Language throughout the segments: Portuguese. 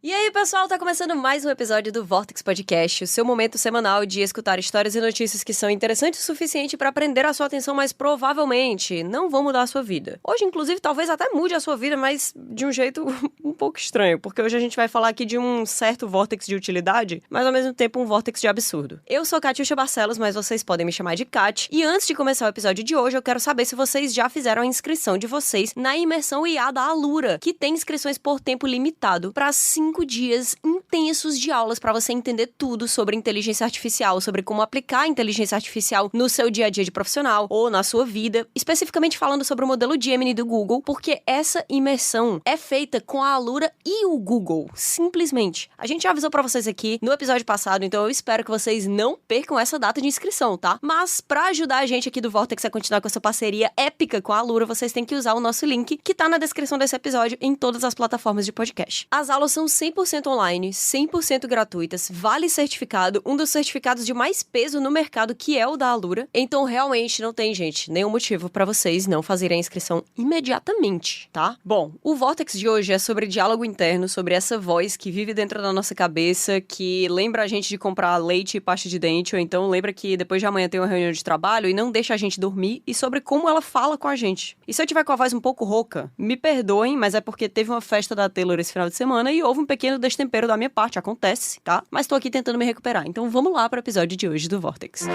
E aí, pessoal, tá começando mais um episódio do Vortex Podcast, o seu momento semanal de escutar histórias e notícias que são interessantes o suficiente pra prender a sua atenção, mas provavelmente não vão mudar a sua vida. Hoje, inclusive, talvez até mude a sua vida, mas de um jeito um pouco estranho, porque hoje a gente vai falar aqui de um certo Vortex de utilidade, mas ao mesmo tempo um Vortex de absurdo. Eu sou Catiuxa Barcelos, mas vocês podem me chamar de Cat, e antes de começar o episódio de hoje, eu quero saber se vocês já fizeram a inscrição de vocês na imersão IA da Alura, que tem inscrições por tempo limitado pra 5 dias intensos de aulas para você entender tudo sobre inteligência artificial, sobre como aplicar a inteligência artificial no seu dia a dia de profissional ou na sua vida, especificamente falando sobre o modelo Gemini do Google, porque essa imersão é feita com a Alura e o Google, simplesmente. A gente já avisou para vocês aqui no episódio passado, então eu espero que vocês não percam essa data de inscrição, tá? Mas para ajudar a gente aqui do Vortex a continuar com essa parceria épica com a Alura, vocês têm que usar o nosso link que tá na descrição desse episódio em todas as plataformas de podcast. As aulas são 100% online, 100% gratuitas, vale certificado, um dos certificados de mais peso no mercado, que é o da Alura. Então, realmente, não tem, gente, nenhum motivo pra vocês não fazerem a inscrição imediatamente, tá? Bom, o Vortex de hoje é sobre diálogo interno, sobre essa voz que vive dentro da nossa cabeça, que lembra a gente de comprar leite e pasta de dente, ou então lembra que depois de amanhã tem uma reunião de trabalho e não deixa a gente dormir, e sobre como ela fala com a gente. E se eu tiver com a voz um pouco rouca, me perdoem, mas é porque teve uma festa da Taylor esse final de semana e houve um pequeno destempero da minha parte, acontece, tá? Mas tô aqui tentando me recuperar. Então vamos lá para o episódio de hoje do Vortex.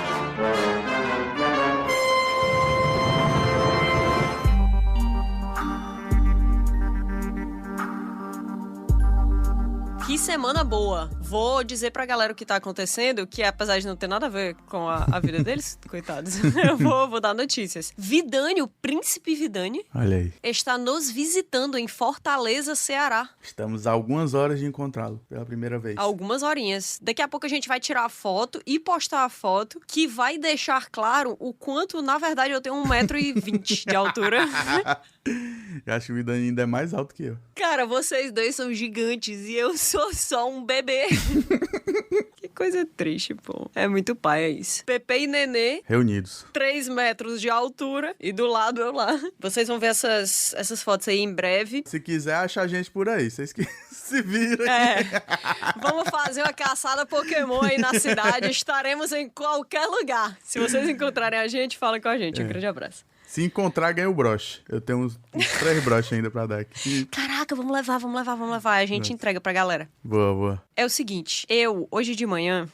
Que semana boa! Vou dizer pra galera o que tá acontecendo, que apesar de não ter nada a ver com a vida deles, coitados, eu vou dar notícias. Vidani, o príncipe Vidani, olha aí, está nos visitando em Fortaleza, Ceará. Estamos a algumas horas de encontrá-lo pela primeira vez. Algumas horinhas. Daqui a pouco a gente vai tirar a foto e postar a foto, que vai deixar claro o quanto, na verdade, eu tenho 1,20 m de altura. Eu acho que o Vidani ainda é mais alto que eu. Cara, vocês dois são gigantes e eu sou só um bebê. Que coisa triste, pô. É muito pai, é isso. Pepe e Nenê. Reunidos. 3 metros de altura e do lado eu lá. Vocês vão ver essas fotos aí em breve. Se quiser, acha a gente por aí. Vocês que se viram. Vamos fazer uma caçada Pokémon aí na cidade. Estaremos em qualquer lugar. Se vocês encontrarem a gente, fala com a gente. Um grande abraço. Se encontrar, ganha o broche. Eu tenho uns 3 broches ainda pra dar aqui. Caraca, vamos levar. A gente entrega pra galera. Boa. É o seguinte, hoje de manhã,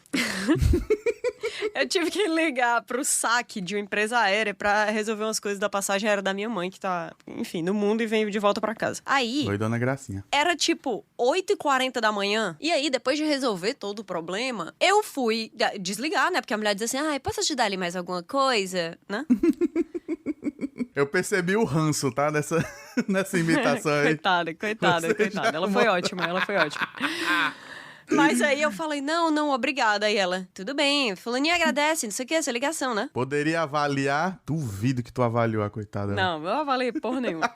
eu tive que ligar pro saque de uma empresa aérea pra resolver umas coisas da passagem aérea da minha mãe, que tá, enfim, no mundo e vem de volta pra casa. Aí... Oi, dona Gracinha. Era tipo 8h40 da manhã, e aí, depois de resolver todo o problema, eu fui desligar, né? Porque a mulher diz assim, posso ajudar ali mais alguma coisa, né? Eu percebi o ranço, tá? Nessa imitação aí. Coitada. Ela foi ótima. Mas aí eu falei, não, obrigada. Aí ela, tudo bem, fulaninha agradece, não sei o que, essa ligação, né? Poderia avaliar? Duvido que tu avaliou a coitada. Não, eu avaliei porra nenhuma.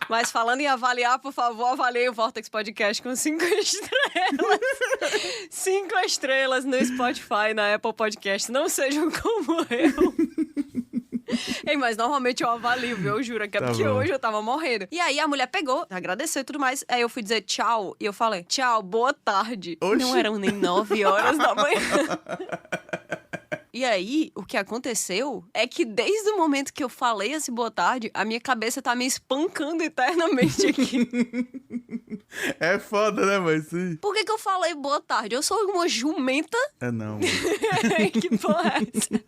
Mas falando em avaliar, por favor, avaliei o Vortex Podcast com 5 estrelas. 5 estrelas no Spotify, na Apple Podcast. Não sejam como eu. Mas normalmente eu avalio, viu? Eu juro que é porque hoje eu tava morrendo. E aí a mulher pegou, agradeceu e tudo mais. Aí eu fui dizer tchau. E eu falei, tchau, boa tarde. Oxi. Não eram nem 9 horas da manhã. E aí, o que aconteceu é que desde o momento que eu falei esse boa tarde, a minha cabeça tá me espancando eternamente aqui. É foda, né, mas sim. Por que eu falei boa tarde? Eu sou uma jumenta? É não. Que porra é essa?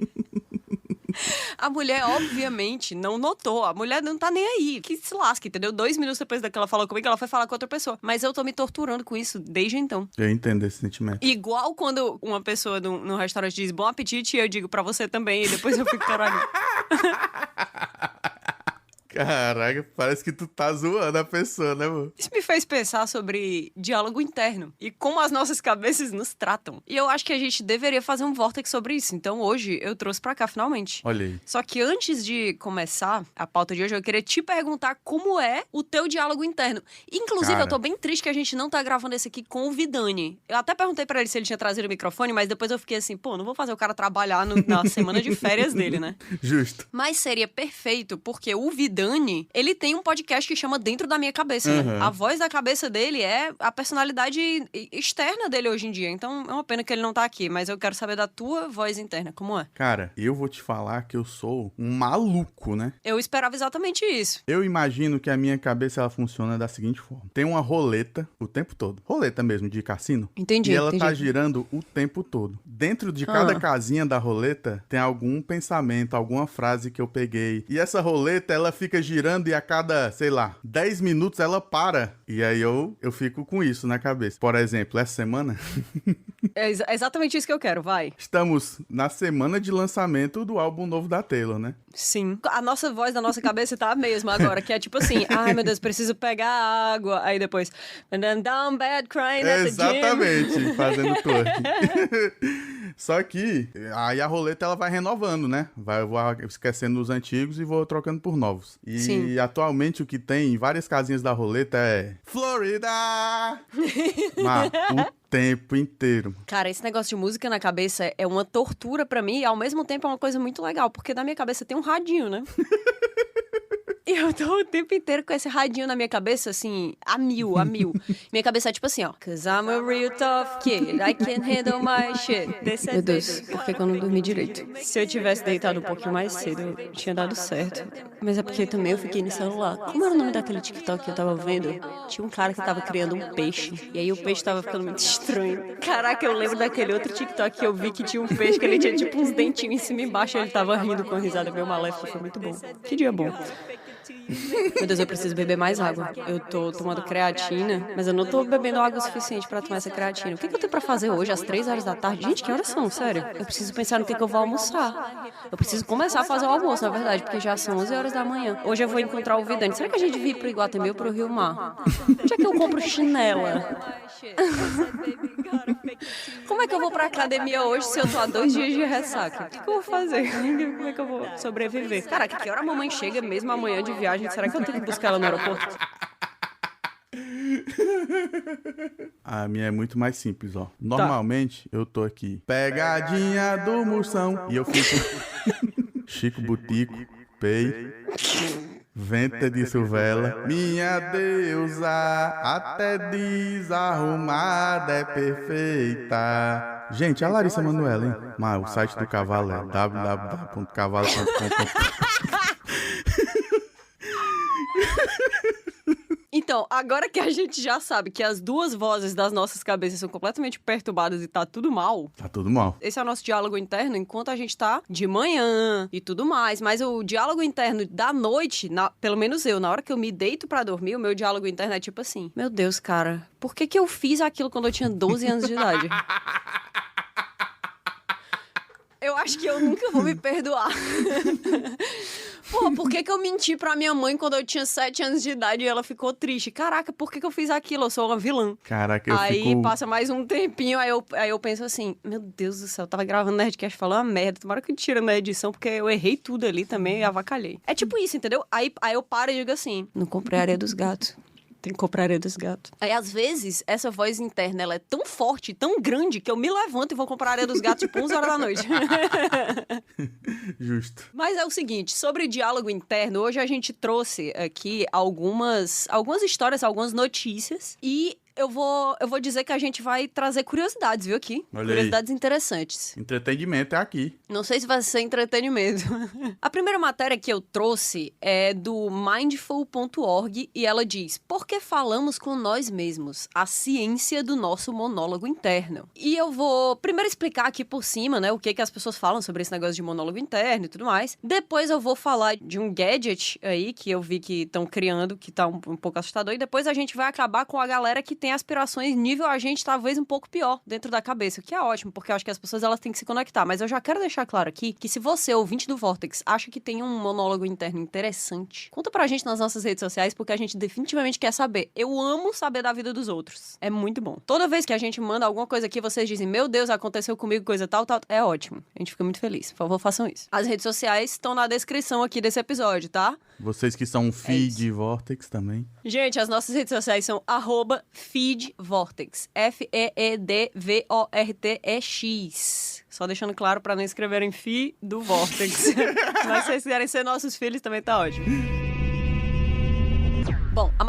A mulher, obviamente, não notou. A mulher não tá nem aí. Que se lasca, entendeu? 2 minutos depois que ela falou comigo, ela foi falar com outra pessoa. Mas eu tô me torturando com isso desde então. Eu entendo esse sentimento. Igual quando uma pessoa no restaurante diz bom apetite, e eu digo pra você também, e depois eu fico caralho. Caraca, parece que tu tá zoando a pessoa, né, mano? Isso me fez pensar sobre diálogo interno e como as nossas cabeças nos tratam. E eu acho que a gente deveria fazer um Vortex sobre isso. Então hoje eu trouxe pra cá, finalmente. Olha aí. Só que antes de começar a pauta de hoje, eu queria te perguntar como é o teu diálogo interno. Inclusive, eu tô bem triste que a gente não tá gravando esse aqui com o Vidani. Eu até perguntei pra ele se ele tinha trazido o microfone, mas depois eu fiquei assim, não vou fazer o cara trabalhar na semana de férias dele, né? Justo. Mas seria perfeito, porque o Vidani Dani, ele tem um podcast que chama Dentro da Minha Cabeça, né? A voz da cabeça dele é a personalidade externa dele hoje em dia. Então, é uma pena que ele não tá aqui, mas eu quero saber da tua voz interna, como é? Cara, eu vou te falar que eu sou um maluco, né? Eu esperava exatamente isso. Eu imagino que a minha cabeça, ela funciona da seguinte forma. Tem uma roleta o tempo todo. Roleta mesmo, de cassino. Entendi, E ela entendi. tá girando o tempo todo. Dentro de cada casinha da roleta, tem algum pensamento, alguma frase que eu peguei. E essa roleta, ela fica girando e a cada, sei lá, 10 minutos ela para. E aí eu fico com isso na cabeça. Por exemplo, essa semana... É exatamente isso que eu quero, vai. Estamos na semana de lançamento do álbum novo da Taylor, né? Sim. A nossa voz da nossa cabeça tá a mesma agora, que é tipo assim, ai meu Deus, preciso pegar água. Aí depois, and then down bad crying at the gym. Exatamente, fazendo twerk. Só que aí a roleta ela vai renovando, né? Eu vou esquecendo os antigos e vou trocando por novos. E Sim. atualmente o que tem em várias casinhas da roleta é Florida! O tempo inteiro. Cara, esse negócio de música na cabeça é uma tortura pra mim e ao mesmo tempo é uma coisa muito legal, porque na minha cabeça tem um radinho, né? E eu tô o tempo inteiro com esse radinho na minha cabeça, assim, a mil. Minha cabeça é tipo assim, ó. 'Cause I'm a real tough kid, I can't handle my shit. Meu Deus, por que eu não dormi direito? Se eu tivesse deitado um pouquinho mais cedo, tinha dado certo. Mas é porque também eu fiquei no celular. Como era o nome daquele TikTok que eu tava vendo? Tinha um cara que tava criando um peixe. E aí o peixe tava ficando muito estranho. Caraca, eu lembro daquele outro TikTok que eu vi que tinha um peixe que ele tinha tipo uns dentinhos em cima e embaixo e ele tava rindo com a risada meio maléfica. Foi muito bom. Que dia bom. Meu Deus, eu preciso beber mais água. Eu tô tomando creatina, mas eu não tô bebendo água o suficiente pra tomar essa creatina. O que eu tenho pra fazer hoje, às 3 horas da tarde? Gente, que horas são? Sério? Eu preciso pensar no que eu vou almoçar. Eu preciso começar a fazer o almoço, na verdade, porque já são 11 horas da manhã. Hoje eu vou encontrar o Vidani. Será que a gente devia ir pro Iguatemi ou pro Rio Mar? Onde é que eu compro chinela? Como é que eu vou pra academia hoje se eu tô há 2 dias de ressaca? O que eu vou fazer? Como é que eu vou sobreviver? Caraca, que hora a mamãe chega mesmo amanhã de viagem? Será que eu tenho que buscar ela no aeroporto? A minha é muito mais simples, ó. Normalmente, eu tô aqui. Pegadinha do Moção. E eu fico... Chico Butico, Pei... Venta de Silvela, minha deusa, até desarrumada é perfeita. Gente, a Larissa Manoela, hein? Mas o site do cavalo é www.cavalo.com. Então, agora que a gente já sabe que as duas vozes das nossas cabeças são completamente perturbadas e tá tudo mal... Tá tudo mal. Esse é o nosso diálogo interno enquanto a gente tá de manhã e tudo mais. Mas o diálogo interno da noite, pelo menos eu, na hora que eu me deito pra dormir, o meu diálogo interno é tipo assim... Meu Deus, cara, por que eu fiz aquilo quando eu tinha 12 anos de idade? Eu acho que eu nunca vou me perdoar. Pô, por que eu menti pra minha mãe quando eu tinha 7 anos de idade e ela ficou triste? Caraca, por que eu fiz aquilo? Eu sou uma vilã. Caraca, eu Aí fico... passa mais um tempinho, aí eu penso assim, meu Deus do céu, eu tava gravando Nerdcast, falou uma merda, tomara que tira na edição, porque eu errei tudo ali também e avacalhei. É tipo isso, entendeu? Aí eu paro e digo assim, não comprei areia dos gatos. Tem que comprar areia dos gatos. Aí, às vezes, essa voz interna, ela é tão forte, tão grande, que eu me levanto e vou comprar areia dos gatos, tipo, 11 horas da noite. Justo. Mas é o seguinte, sobre diálogo interno, hoje a gente trouxe aqui algumas histórias, algumas notícias, e eu vou dizer que a gente vai trazer curiosidades, viu, aqui? Olha curiosidades aí. Interessantes. Entretenimento é aqui. Não sei se vai ser entretenimento. A primeira matéria que eu trouxe é do mindful.org e ela diz: por que falamos com nós mesmos? A ciência do nosso monólogo interno. E eu vou primeiro explicar aqui por cima, né, o que as pessoas falam sobre esse negócio de monólogo interno e tudo mais. Depois eu vou falar de um gadget aí que eu vi que estão criando, que tá um pouco assustador. E depois a gente vai acabar com a galera que tem aspirações nível a gente talvez um pouco pior dentro da cabeça, o que é ótimo, porque eu acho que as pessoas elas têm que se conectar. Mas eu já quero deixar claro aqui que se você, ouvinte do Vortex, acha que tem um monólogo interno interessante, conta pra gente nas nossas redes sociais, porque a gente definitivamente quer saber. Eu amo saber da vida dos outros. É muito bom. Toda vez que a gente manda alguma coisa aqui, vocês dizem, meu Deus, aconteceu comigo coisa tal, tal. É ótimo. A gente fica muito feliz. Por favor, façam isso. As redes sociais estão na descrição aqui desse episódio, tá? Vocês que são feed Vortex também. Gente, as nossas redes sociais são @feedvortex. FEEDVORTEX. Só deixando claro pra não escreverem fi do Vortex. Mas se vocês quiserem ser nossos filhos, também tá ótimo.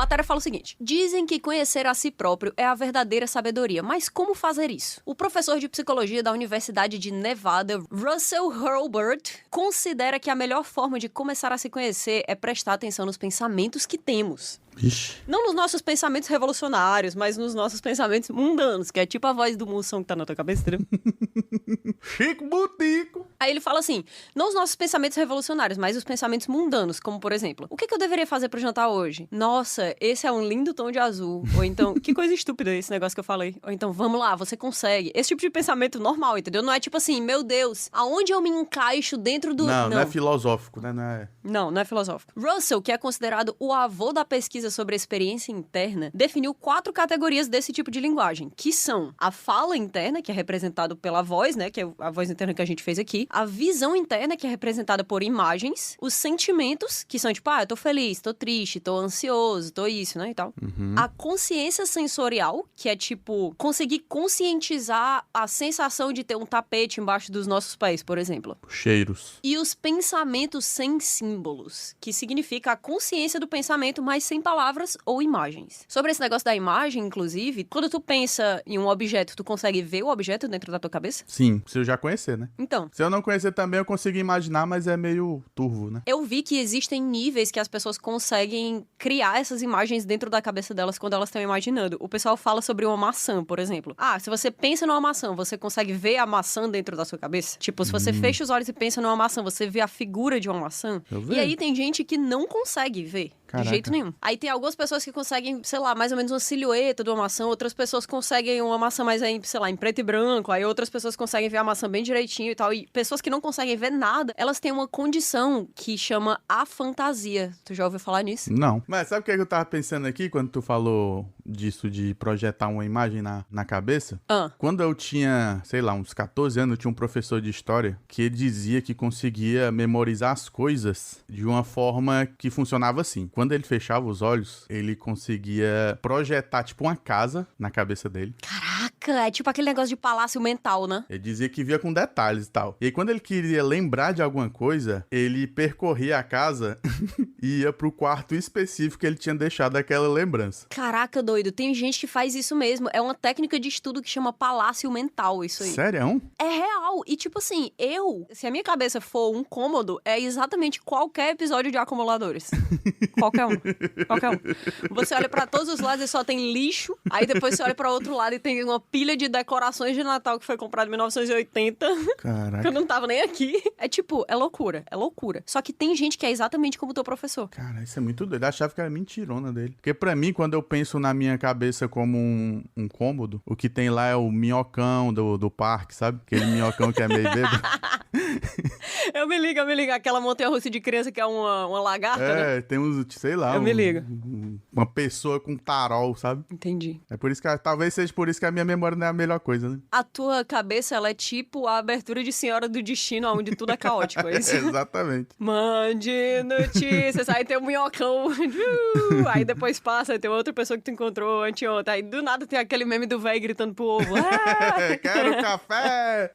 matéria fala o seguinte: dizem que conhecer a si próprio é a verdadeira sabedoria, mas como fazer isso? O professor de psicologia da Universidade de Nevada, Russell Hurlburt, considera que a melhor forma de começar a se conhecer é prestar atenção nos pensamentos que temos. Ixi. Não nos nossos pensamentos revolucionários, mas nos nossos pensamentos mundanos, que é tipo a voz do Mussão que tá na tua cabeça, entendeu? Chico Butico. Aí ele fala assim, não os nossos pensamentos revolucionários, mas os pensamentos mundanos, como por exemplo, o que eu deveria fazer pro jantar hoje? Nossa, esse é um lindo tom de azul. Ou então, que coisa estúpida esse negócio que eu falei. Ou então, vamos lá, você consegue. Esse tipo de pensamento normal, entendeu? Não é tipo assim, meu Deus, aonde eu me encaixo dentro do... Não é filosófico, né? Não é filosófico. Russell, que é considerado o avô da pesquisa sobre a experiência interna, definiu 4 categorias desse tipo de linguagem, que são a fala interna, que é representado pela voz, né, que é a voz interna que a gente fez aqui, a visão interna, que é representada por imagens, os sentimentos, que são tipo, eu tô feliz, tô triste, tô ansioso, tô isso, né, e tal. A consciência sensorial, que é tipo, conseguir conscientizar a sensação de ter um tapete embaixo dos nossos pés, por exemplo. Cheiros. E os pensamentos sem símbolos, que significa a consciência do pensamento, mas sem palavras ou imagens. Sobre esse negócio da imagem, inclusive, quando tu pensa em um objeto, tu consegue ver o objeto dentro da tua cabeça? Sim, se eu já conhecer, né? Então. Se eu não conhecer também, eu consigo imaginar, mas é meio turvo, né? Eu vi que existem níveis que as pessoas conseguem criar essas imagens dentro da cabeça delas quando elas estão imaginando. O pessoal fala sobre uma maçã, por exemplo. Se você pensa numa maçã, você consegue ver a maçã dentro da sua cabeça? Tipo, se você fecha os olhos e pensa numa maçã, você vê a figura de uma maçã? E aí tem gente que não consegue ver. Caraca. De jeito nenhum. Aí tem algumas pessoas que conseguem, sei lá, mais ou menos uma silhueta de uma maçã, outras pessoas conseguem uma maçã mais, sei lá, em preto e branco, aí outras pessoas conseguem ver a maçã bem direitinho e tal, e pessoas que não conseguem ver nada, elas têm uma condição que chama afantasia. Tu já ouviu falar nisso? Não. Mas sabe o que eu tava pensando aqui quando tu falou disso de projetar uma imagem na cabeça? Quando eu tinha, sei lá, uns 14 anos, eu tinha um professor de história que ele dizia que conseguia memorizar as coisas de uma forma que funcionava assim. Quando ele fechava os olhos, ele conseguia projetar, tipo, uma casa na cabeça dele. Caraca, é tipo aquele negócio de palácio mental, né? Ele dizia que via com detalhes e tal. E aí, quando ele queria lembrar de alguma coisa, ele percorria a casa e ia pro quarto específico que ele tinha deixado aquela lembrança. Caraca, doido, tem gente que faz isso mesmo. É uma técnica de estudo que chama palácio mental, isso aí. Sério? É real. E tipo assim, se a minha cabeça for um cômodo, é exatamente qualquer episódio de Acumuladores. Qualquer um. Você olha pra todos os lados e só tem lixo. Aí depois você olha pra outro lado e tem uma pilha de decorações de Natal que foi comprada em 1980. Caraca. Que eu não tava nem aqui. É tipo, é loucura. Só que tem gente que é exatamente como o teu professor. Cara, isso é muito doido. Eu achava que era mentirona dele. Porque pra mim, quando eu penso na minha cabeça como um cômodo, o que tem lá é o minhocão do parque, sabe? Aquele minhocão que é meio bêbado. Eu me ligo. Aquela montanha-russa de criança que é uma lagarta, né? Tem uns, sei lá. Eu me ligo. Uma pessoa com tarol, sabe? Entendi. É por isso que, talvez seja por isso que a minha memória não é a melhor coisa, né? A tua cabeça, ela é tipo a abertura de Senhora do Destino, onde tudo é caótico, é isso? Exatamente. Mande notícias, aí tem um minhocão, aí depois passa, aí tem outra pessoa que tu encontrou anteontem, aí do nada tem aquele meme do velho gritando pro ovo. Quero café!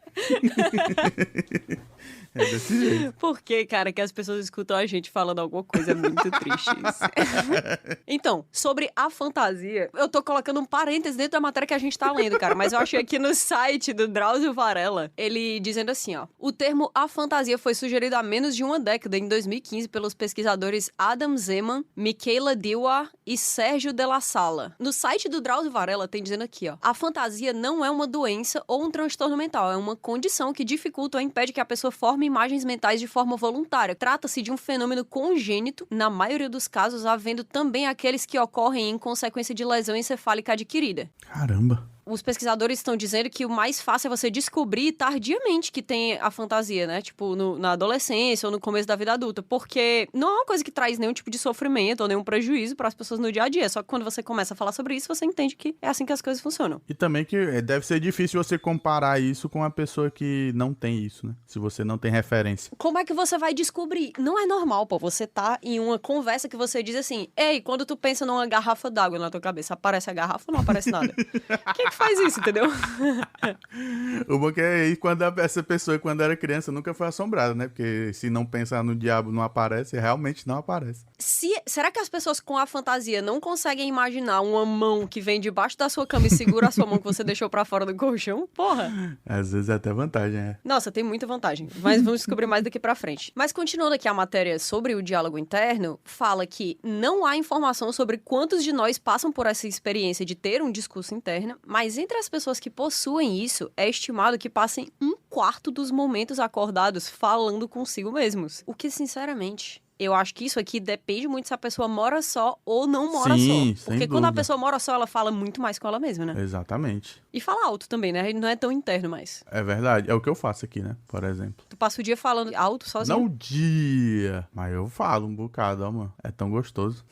É desse jeito. Por que, cara, que as pessoas escutam a gente falando alguma coisa muito triste isso? Então, sobre a fantasia, eu tô colocando um parênteses dentro da matéria que a gente tá lendo, cara, mas eu achei aqui no site do Drauzio Varela, ele dizendo assim, ó, o termo afantasia foi sugerido há menos de uma década, em 2015, pelos pesquisadores Adam Zeman, Michaela Dewar e Sérgio de la Sala. No site do Drauzio Varela tem dizendo aqui, ó, a fantasia não é uma doença ou um transtorno mental, é uma condição que dificulta ou impede que a pessoa forme imagens mentais de forma voluntária. Trata-se de um fenômeno congênito, na maioria dos casos, havendo também aqueles que ocorrem em consequência de lesão encefálica adquirida. Caramba. Os pesquisadores estão dizendo que o mais fácil é você descobrir tardiamente que tem a fantasia, né? Tipo, na adolescência ou no começo da vida adulta. Porque não é uma coisa que traz nenhum tipo de sofrimento ou nenhum prejuízo para as pessoas no dia a dia. Só que quando você começa a falar sobre isso, você entende que é assim que as coisas funcionam. E também que deve ser difícil você comparar isso com uma pessoa que não tem isso, né? Se você não tem referência. Como é que você vai descobrir? Não é normal, pô. Você tá em uma conversa que você diz assim, ei, quando tu pensa numa garrafa d'água na tua cabeça, aparece a garrafa ou não aparece nada? O que faz isso, entendeu? O bom que é aí quando essa pessoa, quando era criança, nunca foi assombrada, né? Porque se não pensar no diabo não aparece, realmente não aparece. Será que as pessoas com a fantasia não conseguem imaginar uma mão que vem debaixo da sua cama e segura a sua mão que você deixou pra fora do colchão? Porra! Às vezes é até vantagem, é. Nossa, tem muita vantagem, mas vamos descobrir mais daqui pra frente. Mas continuando aqui a matéria sobre o diálogo interno, fala que não há informação sobre quantos de nós passam por essa experiência de ter um discurso interno, mas entre as pessoas que possuem isso, é estimado que passem 1/4 dos momentos acordados falando consigo mesmos. O que, sinceramente... Eu acho que isso aqui depende muito se a pessoa mora só ou não mora só. Porque quando a pessoa mora só, ela fala muito mais com ela mesma, né? Exatamente. E fala alto também, né? Não é tão interno mais. É verdade. É o que eu faço aqui, né? Por exemplo. Tu passa o dia falando alto sozinho? Não o dia. Mas eu falo um bocado, ó, mano. É tão gostoso.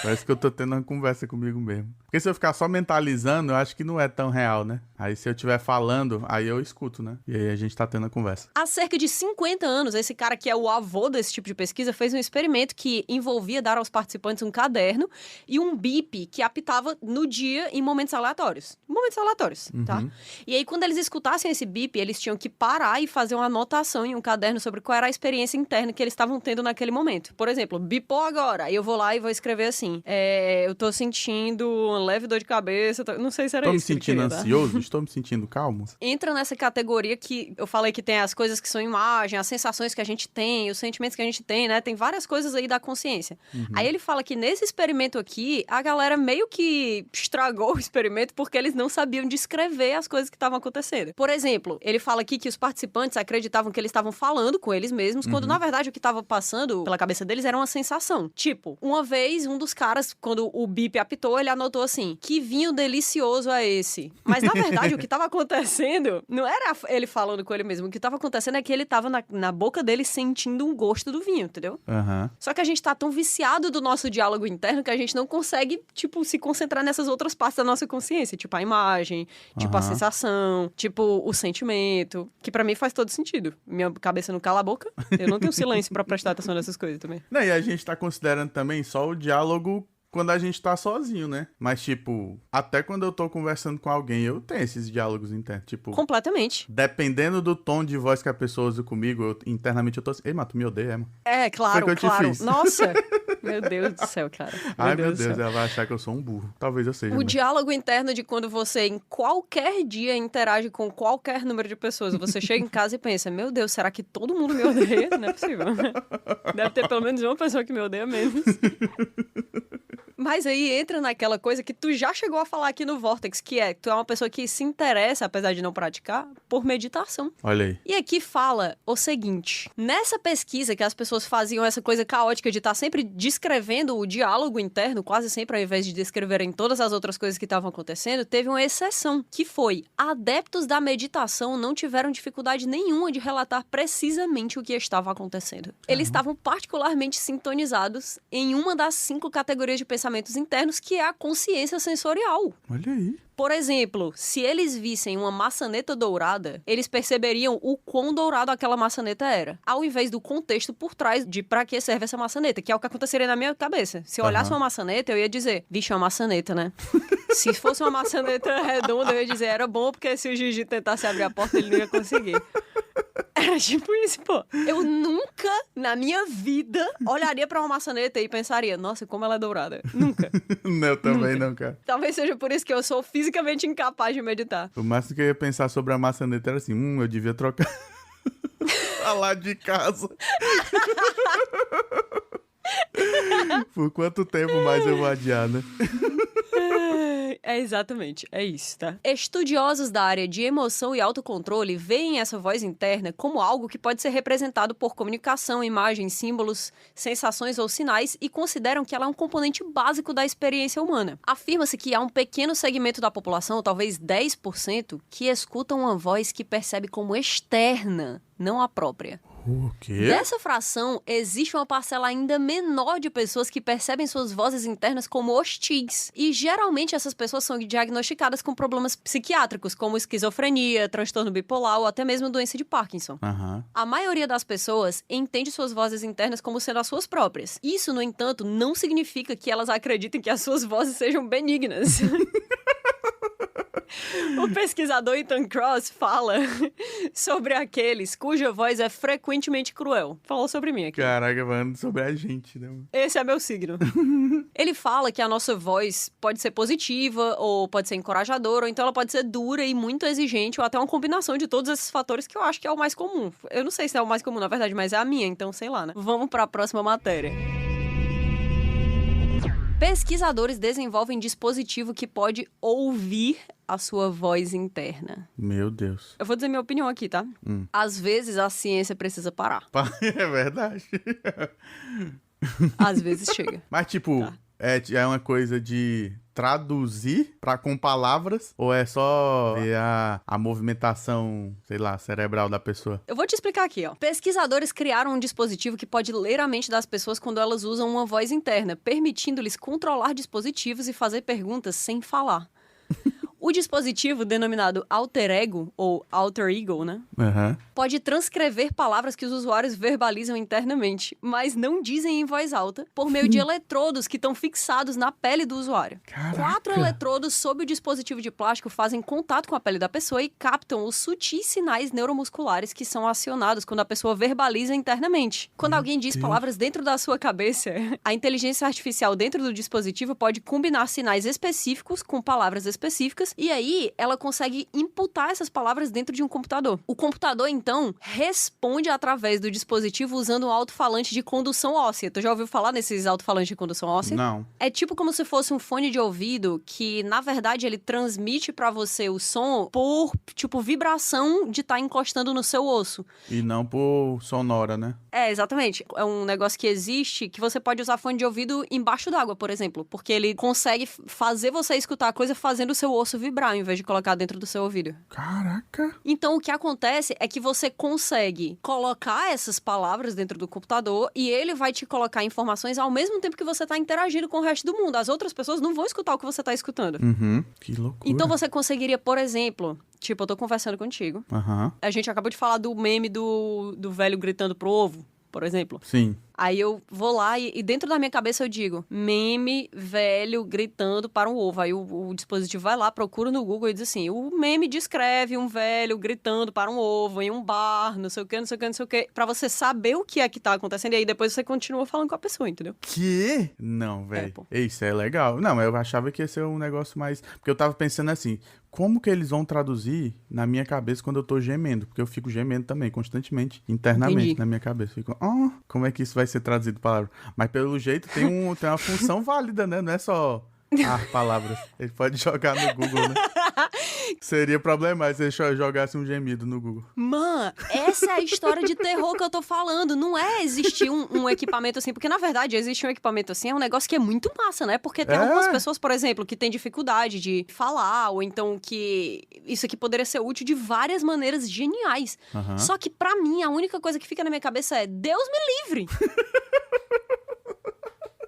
Parece que eu tô tendo uma conversa comigo mesmo. Porque se eu ficar só mentalizando, eu acho que não é tão real, né? Aí se eu estiver falando, aí eu escuto, né? E aí a gente tá tendo a conversa. Há cerca de 50 anos, esse cara que é o avô desse tipo de pesquisa fez um experimento que envolvia dar aos participantes um caderno e um bip que apitava no dia em momentos aleatórios. Momentos aleatórios, tá? E aí, quando eles escutassem esse bip, eles tinham que parar e fazer uma anotação em um caderno sobre qual era a experiência interna que eles estavam tendo naquele momento. Por exemplo, bipou agora. Aí eu vou lá e vou escrever assim. Eu tô sentindo uma leve dor de cabeça. Não sei se era isso. Tô me sentindo ansioso? Estou me sentindo calmo? Entra nessa categoria que eu falei que tem as coisas que são imagem, as sensações que a gente tem, os sentimentos que a gente tem, né? Tem várias coisas aí da consciência. Aí ele fala que nesse experimento aqui, a galera meio que estragou o experimento porque eles não sabiam descrever as coisas que estavam acontecendo. Por exemplo, ele fala aqui que os participantes acreditavam que eles estavam falando com eles mesmos, quando na verdade o que estava passando pela cabeça deles era uma sensação. Tipo, uma vez um dos caras, quando o bip apitou, ele anotou assim, que vinho delicioso é esse? Mas na verdade o que estava acontecendo não era ele falando com ele mesmo, o que estava acontecendo é que ele estava na boca dele sentindo um gosto do vinho, entendeu? Só que a gente tá tão viciado do nosso diálogo interno que a gente não consegue, tipo, se concentrar nessas outras partes da nossa consciência, tipo a imagem, tipo a sensação, tipo o sentimento, que pra mim faz todo sentido. Minha cabeça não cala a boca, eu não tenho silêncio pra prestar atenção nessas coisas também. Não, e a gente tá considerando também só o diálogo quando a gente tá sozinho, né? Mas, tipo, até quando eu tô conversando com alguém, eu tenho esses diálogos internos, tipo... Completamente. Dependendo do tom de voz que a pessoa usa comigo, internamente eu tô assim, ei, mas tu me odeia, mano? É, claro, Foi que eu te fiz. Nossa! Meu Deus do céu, cara. Meu Deus, ela vai achar que eu sou um burro. Talvez eu seja. O diálogo interno de quando você, em qualquer dia, interage com qualquer número de pessoas. Você chega em casa e pensa, meu Deus, será que todo mundo me odeia? Não é possível. Deve ter pelo menos uma pessoa que me odeia menos. Mas aí entra naquela coisa que tu já chegou a falar aqui no Vortex, que é, tu é uma pessoa que se interessa, apesar de não praticar, por meditação. Olha aí. E aqui fala o seguinte, nessa pesquisa que as pessoas faziam essa coisa caótica de estar sempre descrevendo o diálogo interno, quase sempre ao invés de descreverem todas as outras coisas que estavam acontecendo, teve uma exceção, que foi, adeptos da meditação não tiveram dificuldade nenhuma de relatar precisamente o que estava acontecendo. Eles estavam particularmente sintonizados em uma das 5 categorias de pensamentos internos, que é a consciência sensorial. Olha aí. Por exemplo, se eles vissem uma maçaneta dourada, eles perceberiam o quão dourado aquela maçaneta era, ao invés do contexto por trás de pra que serve essa maçaneta, que é o que aconteceria na minha cabeça. Se eu olhasse uma maçaneta, eu ia dizer, vixe, é uma maçaneta, né? Se fosse uma maçaneta redonda, eu ia dizer, era bom, porque se o Gigi tentasse abrir a porta, ele não ia conseguir. Era tipo isso, pô. Eu nunca, na minha vida, olharia pra uma maçaneta e pensaria, nossa, como ela é dourada. Nunca. Não, eu também não, cara. Talvez seja por isso que eu sou fisicamente incapaz de meditar. O máximo que eu ia pensar sobre a maçaneta era assim, eu devia trocar a lá de casa. Por quanto tempo mais eu vou adiar, né? É exatamente, é isso, tá? Estudiosos da área de emoção e autocontrole veem essa voz interna como algo que pode ser representado por comunicação, imagens, símbolos, sensações ou sinais e consideram que ela é um componente básico da experiência humana. Afirma-se que há um pequeno segmento da população, talvez 10%, que escutam uma voz que percebe como externa, não a própria. O quê? Dessa fração, existe uma parcela ainda menor de pessoas que percebem suas vozes internas como hostis. E geralmente essas pessoas são diagnosticadas com problemas psiquiátricos, como esquizofrenia, transtorno bipolar ou até mesmo doença de Parkinson. A maioria das pessoas entende suas vozes internas como sendo as suas próprias. Isso, no entanto, não significa que elas acreditem que as suas vozes sejam benignas. O pesquisador Ethan Cross fala sobre aqueles cuja voz é frequentemente cruel. Falou sobre mim aqui. Caraca, mano, sobre a gente, né? Esse é meu signo. Ele fala que a nossa voz pode ser positiva, ou pode ser encorajadora, ou então ela pode ser dura e muito exigente, ou até uma combinação de todos esses fatores que eu acho que é o mais comum. Eu não sei se é o mais comum, na verdade, mas é a minha, então sei lá, né? Vamos para a próxima matéria. Pesquisadores desenvolvem dispositivo que pode ouvir a sua voz interna. Meu Deus. Eu vou dizer minha opinião aqui, tá? Às vezes a ciência precisa parar. É verdade. Às vezes chega. Mas, tipo, Tá. é uma coisa de traduzir com palavras? Ou é só ver a movimentação, sei lá, cerebral da pessoa? Eu vou te explicar aqui, ó. Pesquisadores criaram um dispositivo que pode ler a mente das pessoas quando elas usam uma voz interna, permitindo-lhes controlar dispositivos e fazer perguntas sem falar. O dispositivo, denominado Alter Ego, ou Alter Ego, né? Aham. Pode transcrever palavras que os usuários verbalizam internamente, mas não dizem em voz alta, por meio de eletrodos que estão fixados na pele do usuário. Caraca. 4 eletrodos sob o dispositivo de plástico fazem contato com a pele da pessoa e captam os sutis sinais neuromusculares que são acionados quando a pessoa verbaliza internamente. Quando alguém diz palavras dentro da sua cabeça, a inteligência artificial dentro do dispositivo pode combinar sinais específicos com palavras específicas e aí ela consegue imputar essas palavras dentro de um computador. O computador, então, responde através do dispositivo usando um alto-falante de condução óssea. Tu já ouviu falar nesses alto-falantes de condução óssea? Não. É tipo como se fosse um fone de ouvido que, na verdade, ele transmite pra você o som por, tipo, vibração de estar encostando no seu osso. E não por sonora, né? É, exatamente. É um negócio que existe que você pode usar fone de ouvido embaixo d'água, por exemplo. Porque ele consegue fazer você escutar a coisa fazendo o seu osso vibrar, ao invés de colocar dentro do seu ouvido. Caraca. Então, o que acontece é que você consegue colocar essas palavras dentro do computador e ele vai te colocar informações ao mesmo tempo que você tá interagindo com o resto do mundo. As outras pessoas não vão escutar o que você tá escutando. Uhum. Que loucura. Então, você conseguiria, por exemplo... Tipo, eu tô conversando contigo. Aham. A gente acabou de falar do meme do velho gritando pro ovo, por exemplo. Sim. Aí eu vou lá e dentro da minha cabeça eu digo, meme velho gritando para um ovo. Aí o dispositivo vai lá, procura no Google e diz assim, o meme descreve um velho gritando para um ovo em um bar, não sei o que, não sei o que, não sei o que, pra você saber o que é que tá acontecendo e aí depois você continua falando com a pessoa, entendeu? Que? Não, velho. pô. Isso é legal. Não, eu achava que ia ser um negócio mais... Porque eu tava pensando assim, como que eles vão traduzir na minha cabeça quando eu tô gemendo? Porque eu fico gemendo também, constantemente, internamente Entendi. na minha cabeça. Fico, como é que isso vai ser traduzido palavra? Mas pelo jeito tem uma função válida, né? Não é só palavras. Ele pode jogar no Google, né? Seria problema se ele jogasse um gemido no Google. Mano, essa é a história de terror que eu tô falando. Não é existir um equipamento assim, porque na verdade existir um equipamento assim é um negócio que é muito massa, né? Porque tem algumas pessoas, por exemplo, que têm dificuldade de falar, ou então que isso aqui poderia ser útil de várias maneiras geniais. Aham. Só que pra mim, a única coisa que fica na minha cabeça é Deus me livre!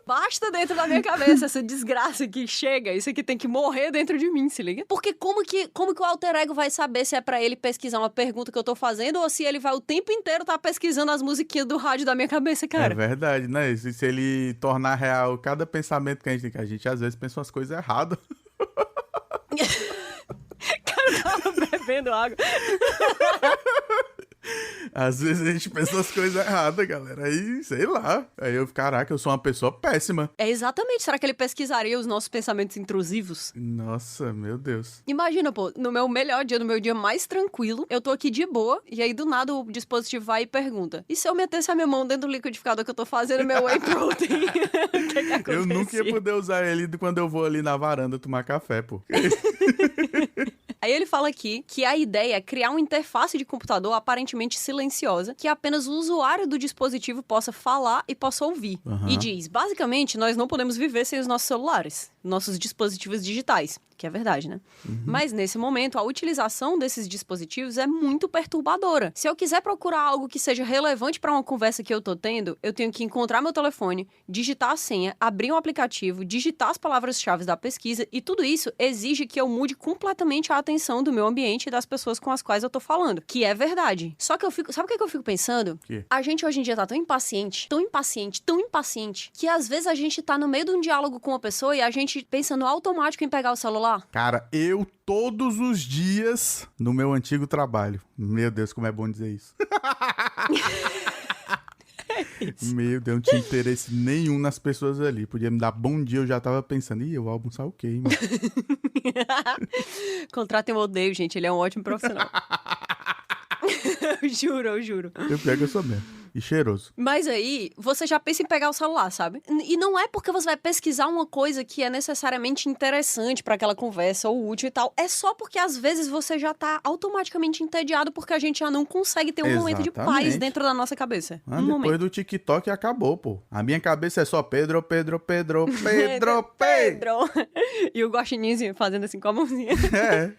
Basta dentro da minha cabeça essa desgraça que chega. Isso aqui tem que morrer dentro de mim, se liga? Porque como que o alter ego vai saber se é pra ele pesquisar uma pergunta que eu tô fazendo ou se ele vai o tempo inteiro tá pesquisando as musiquinhas do rádio da minha cabeça, cara? É verdade, né? Se ele tornar real cada pensamento que a gente tem, que a gente às vezes pensa umas coisas erradas. Cara, eu tava bebendo água. Às vezes a gente pensa as coisas erradas, galera. Aí, sei lá. Aí eu, caraca, eu sou uma pessoa péssima. É exatamente. Será que ele pesquisaria os nossos pensamentos intrusivos? Nossa, meu Deus. Imagina, pô, no meu melhor dia, no meu dia mais tranquilo, eu tô aqui de boa, e aí do nada o dispositivo vai e pergunta: e se eu metesse a minha mão dentro do liquidificador que eu tô fazendo meu whey protein? O que acontece? Eu nunca ia poder usar ele quando eu vou ali na varanda tomar café, pô. Aí ele fala aqui que a ideia é criar uma interface de computador aparentemente silenciosa, que apenas o usuário do dispositivo possa falar e possa ouvir. Aham. E diz, basicamente, nós não podemos viver sem os nossos celulares, nossos dispositivos digitais, que é verdade, né? Mas nesse momento, a utilização desses dispositivos é muito perturbadora. Se eu quiser procurar algo que seja relevante para uma conversa que eu tô tendo, eu tenho que encontrar meu telefone, digitar a senha, abrir um aplicativo, digitar as palavras-chave da pesquisa, e tudo isso exige que eu mude completamente a atenção atenção do meu ambiente e das pessoas com as quais eu tô falando. Que é verdade. Só que eu fico... Sabe o que eu fico pensando? Que? A gente hoje em dia tá tão impaciente, que às vezes a gente tá no meio de um diálogo com uma pessoa e a gente pensa no automático em pegar o celular. Cara, eu todos os dias no meu antigo trabalho. Meu Deus, como é bom dizer isso. Meu Deus, não tinha interesse nenhum nas pessoas ali. Podia me dar bom dia, eu já tava pensando, eu vou almoçar o quê, mano? Contratem o Odeio, gente, ele é um ótimo profissional. Eu juro. Eu pego, eu sou mesmo. E cheiroso. Mas aí, você já pensa em pegar o celular, sabe? E não é porque você vai pesquisar uma coisa que é necessariamente interessante pra aquela conversa ou útil e tal. É só porque às vezes você já tá automaticamente entediado porque a gente já não consegue ter um momento de paz dentro da nossa cabeça. Depois do TikTok acabou, pô. A minha cabeça é só Pedro. E o guaxininho fazendo assim com a mãozinha. É.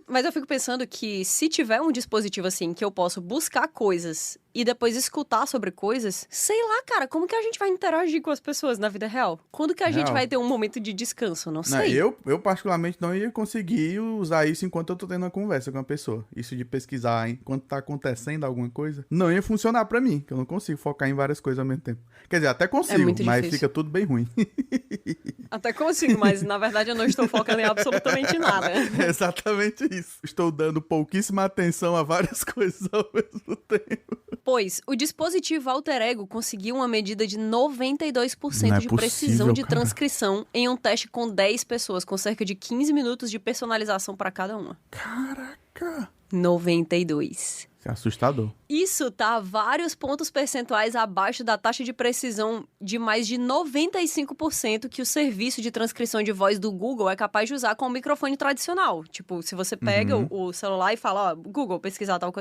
Mas eu fico pensando que se tiver um dispositivo assim que eu posso buscar coisas e depois escutar sobre coisas, sei lá, cara, como que a gente vai interagir com as pessoas na vida real? Quando que a gente vai ter um momento de descanso? Não sei. Eu particularmente não ia conseguir usar isso enquanto eu tô tendo uma conversa com uma pessoa. Isso de pesquisar enquanto tá acontecendo alguma coisa, não ia funcionar pra mim, que eu não consigo focar em várias coisas ao mesmo tempo. Quer dizer, até consigo, mas fica tudo bem ruim. Até consigo, mas na verdade eu não estou focando em absolutamente nada. É exatamente isso. Estou dando pouquíssima atenção a várias coisas ao mesmo tempo. Pois, o dispositivo Alter Ego conseguiu uma medida de 92% de precisão de transcrição em um teste com 10 pessoas, com cerca de 15 minutos de personalização para cada uma. Caraca! 92. Isso é assustador. Isso tá vários pontos percentuais abaixo da taxa de precisão de mais de 95% que o serviço de transcrição de voz do Google é capaz de usar com o microfone tradicional. Tipo, se você pega o celular e fala, ó, Google, pesquisar tal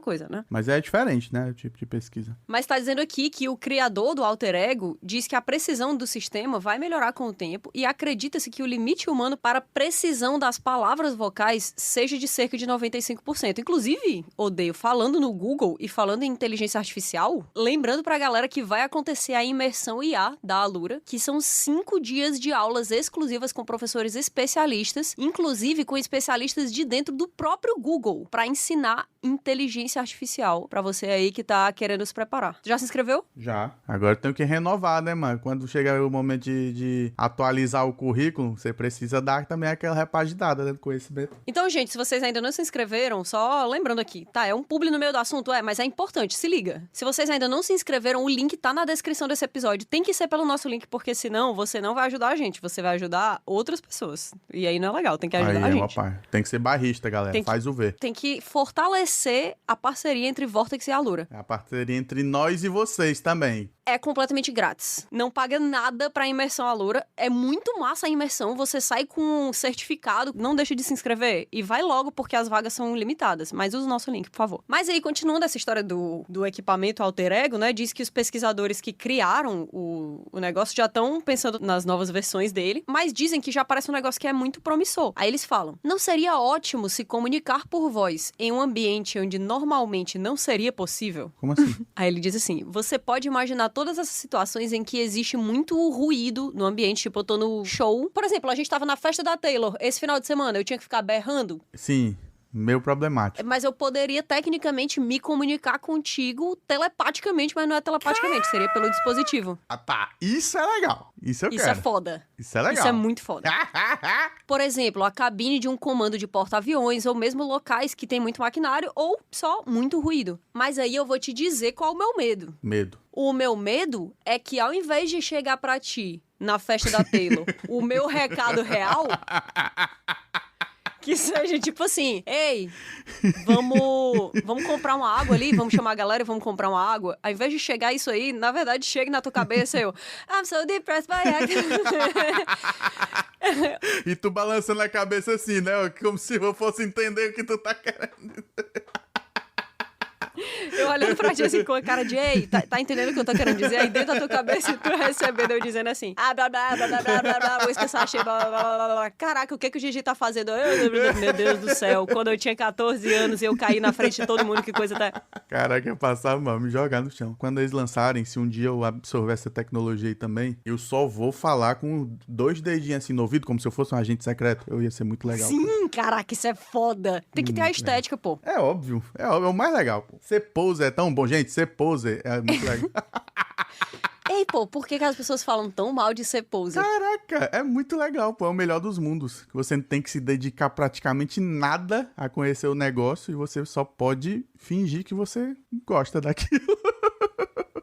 coisa, né? Mas é diferente, né, o tipo de pesquisa. Mas tá dizendo aqui que o criador do Alter Ego diz que a precisão do sistema vai melhorar com o tempo e acredita-se que o limite humano para precisão das palavras vocais seja de cerca de 95%. Inclusive, Odeio, falando no Google e falando em inteligência artificial, lembrando pra galera que vai acontecer a imersão IA da Alura, que são 5 dias de aulas exclusivas com professores especialistas, inclusive com especialistas de dentro do próprio Google, pra ensinar inteligência artificial pra você aí que tá querendo se preparar. Já se inscreveu? Já. Agora eu tenho que renovar, né, mano? Quando chegar o momento de atualizar o currículo, você precisa dar também aquela repaginada, né, do conhecimento. Então, gente, se vocês ainda não se inscreveram, só lembrando aqui, tá? É um publi no meio do assunto, mas é importante, se liga. Se vocês ainda não se inscreveram, o link tá na descrição desse episódio. Tem que ser pelo nosso link, porque senão você não vai ajudar a gente, você vai ajudar outras pessoas. E aí não é legal, tem que ajudar a gente. Papai. Tem que ser barrista, galera, faz o V. Tem que fortalecer a parceria entre Vortex e Alura. É a parceria entre nós e vocês também. É completamente grátis. Não paga nada pra imersão Alura. É muito massa a imersão. Você sai com um certificado, não deixa de se inscrever. E vai logo, porque as vagas são limitadas. Mas usa o nosso link, por favor. Mas aí, continuando essa história do equipamento Alter Ego, né? Diz que os pesquisadores que criaram o negócio já estão pensando nas novas versões dele. Mas dizem que já parece um negócio que é muito promissor. Aí eles falam, não seria ótimo se comunicar por voz em um ambiente onde normalmente não seria possível? Como assim? Aí ele diz assim, você pode imaginar todas essas situações em que existe muito ruído no ambiente, tipo, eu tô no show. Por exemplo, a gente tava na festa da Taylor esse final de semana, eu tinha que ficar berrando. Sim, meio problemático. Mas eu poderia, tecnicamente, me comunicar contigo telepaticamente, mas não é telepaticamente, seria pelo dispositivo. Ah, tá. Isso é legal. Isso eu quero. Isso é foda. Isso é legal. Isso é muito foda. Por exemplo, a cabine de um comando de porta-aviões, ou mesmo locais que tem muito maquinário, ou só muito ruído. Mas aí eu vou te dizer qual é o meu medo. Medo. O meu medo é que ao invés de chegar pra ti na festa da Taylor, o meu recado real que seja tipo assim, ei, vamos comprar uma água ali, vamos chamar a galera e vamos comprar uma água. Ao invés de chegar isso aí, na verdade, chega na tua cabeça eu, I'm so depressed by E tu balançando a cabeça assim, né? Como se eu fosse entender o que tu tá querendo. Eu olhando pra ti assim com a cara de, ei, tá entendendo o que eu tô querendo dizer? Aí dentro da tua cabeça e tu recebendo eu dizendo assim, blá, blá, blá, blá, blá, blá, blá, vou esquecer, achei, blá, blá, blá, blá, blá. Caraca, o que o Gigi tá fazendo? Meu Deus do céu, quando eu tinha 14 anos e eu caí na frente de todo mundo, que coisa tá... Caraca, eu passava mal, me jogar no chão. Quando eles lançarem, se um dia eu absorver essa tecnologia aí também, eu só vou falar com 2 dedinhos assim no ouvido, como se eu fosse um agente secreto. Eu ia ser muito legal. Sim, caraca, isso é foda. Tem que ter a estética, pô. É óbvio, é o mais legal, pô. Ser poser é tão bom, gente, ser poser é muito legal. Ei, pô, por que as pessoas falam tão mal de ser poser? Caraca, é muito legal, pô, é o melhor dos mundos. Você não tem que se dedicar praticamente nada a conhecer o negócio e você só pode fingir que você gosta daquilo.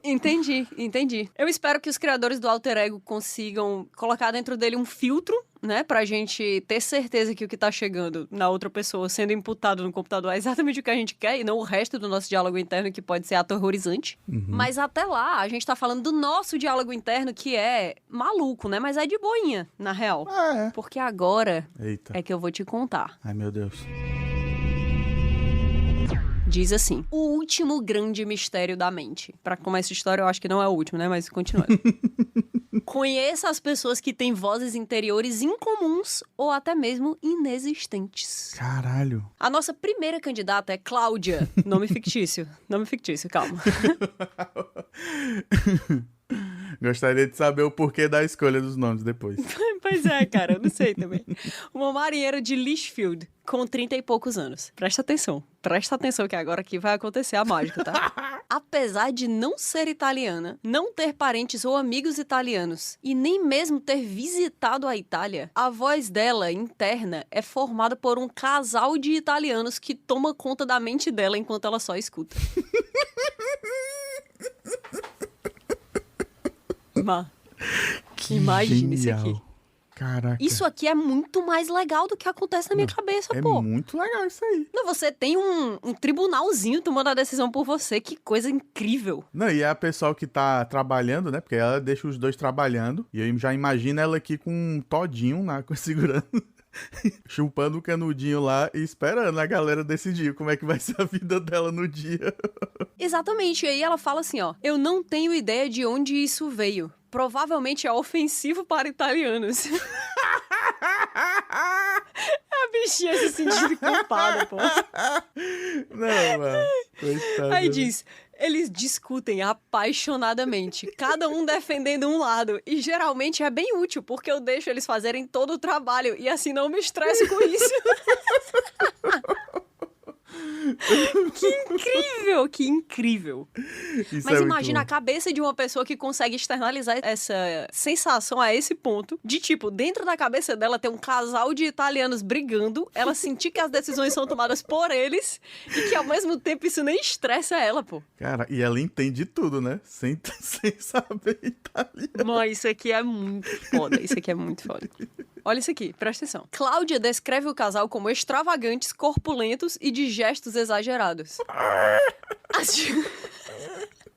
Entendi. Eu espero que os criadores do Alter Ego consigam colocar dentro dele um filtro, né, pra gente ter certeza que o que tá chegando na outra pessoa sendo imputado no computador é exatamente o que a gente quer e não o resto do nosso diálogo interno, que pode ser aterrorizante. Mas até lá, a gente tá falando do nosso diálogo interno, que é maluco, né, mas é de boinha, na real. É. Porque agora Eita. é que eu vou te contar. Ai, meu Deus. Diz assim, o último grande mistério da mente. Pra começar essa história, eu acho que não é o último, né? Mas continuando. Conheça as pessoas que têm vozes interiores incomuns ou até mesmo inexistentes. Caralho. A nossa primeira candidata é Cláudia. Nome fictício, calma. Gostaria de saber o porquê da escolha dos nomes depois. Pois é, cara, eu não sei também. Uma marinheira de Lichfield, com 30 e poucos anos. Presta atenção que agora aqui vai acontecer a mágica, tá? Apesar de não ser italiana, não ter parentes ou amigos italianos e nem mesmo ter visitado a Itália, a voz dela, interna, é formada por um casal de italianos que toma conta da mente dela enquanto ela só escuta. Imagina isso aqui. Caraca. Isso aqui é muito mais legal do que acontece na minha cabeça, pô. É muito legal isso aí. Não, você tem um tribunalzinho tomando a decisão por você. Que coisa incrível. Não, e é a pessoa que tá trabalhando, né? Porque ela deixa os dois trabalhando. E eu já imagino ela aqui com um todinho segurando. Chupando o canudinho lá e esperando a galera decidir como é que vai ser a vida dela no dia. Exatamente. E aí ela fala assim, ó. Eu não tenho ideia de onde isso veio. Provavelmente é ofensivo para italianos. A bichinha se sentindo culpada, pô. Não, mano. Coitado. Aí diz... Eles discutem apaixonadamente, cada um defendendo um lado. E geralmente é bem útil, porque eu deixo eles fazerem todo o trabalho e assim não me estresso com isso. Que incrível. Isso Mas é imagina a cabeça de uma pessoa que consegue externalizar essa sensação a esse ponto, de tipo, dentro da cabeça dela tem um casal de italianos brigando, ela sentir que as decisões são tomadas por eles e que ao mesmo tempo isso nem estressa ela, pô. Cara, e ela entende tudo, né? Sem saber italiano. Mas isso aqui é muito foda, Olha isso aqui, presta atenção. Cláudia descreve o casal como extravagantes, corpulentos e de gestos exagerados.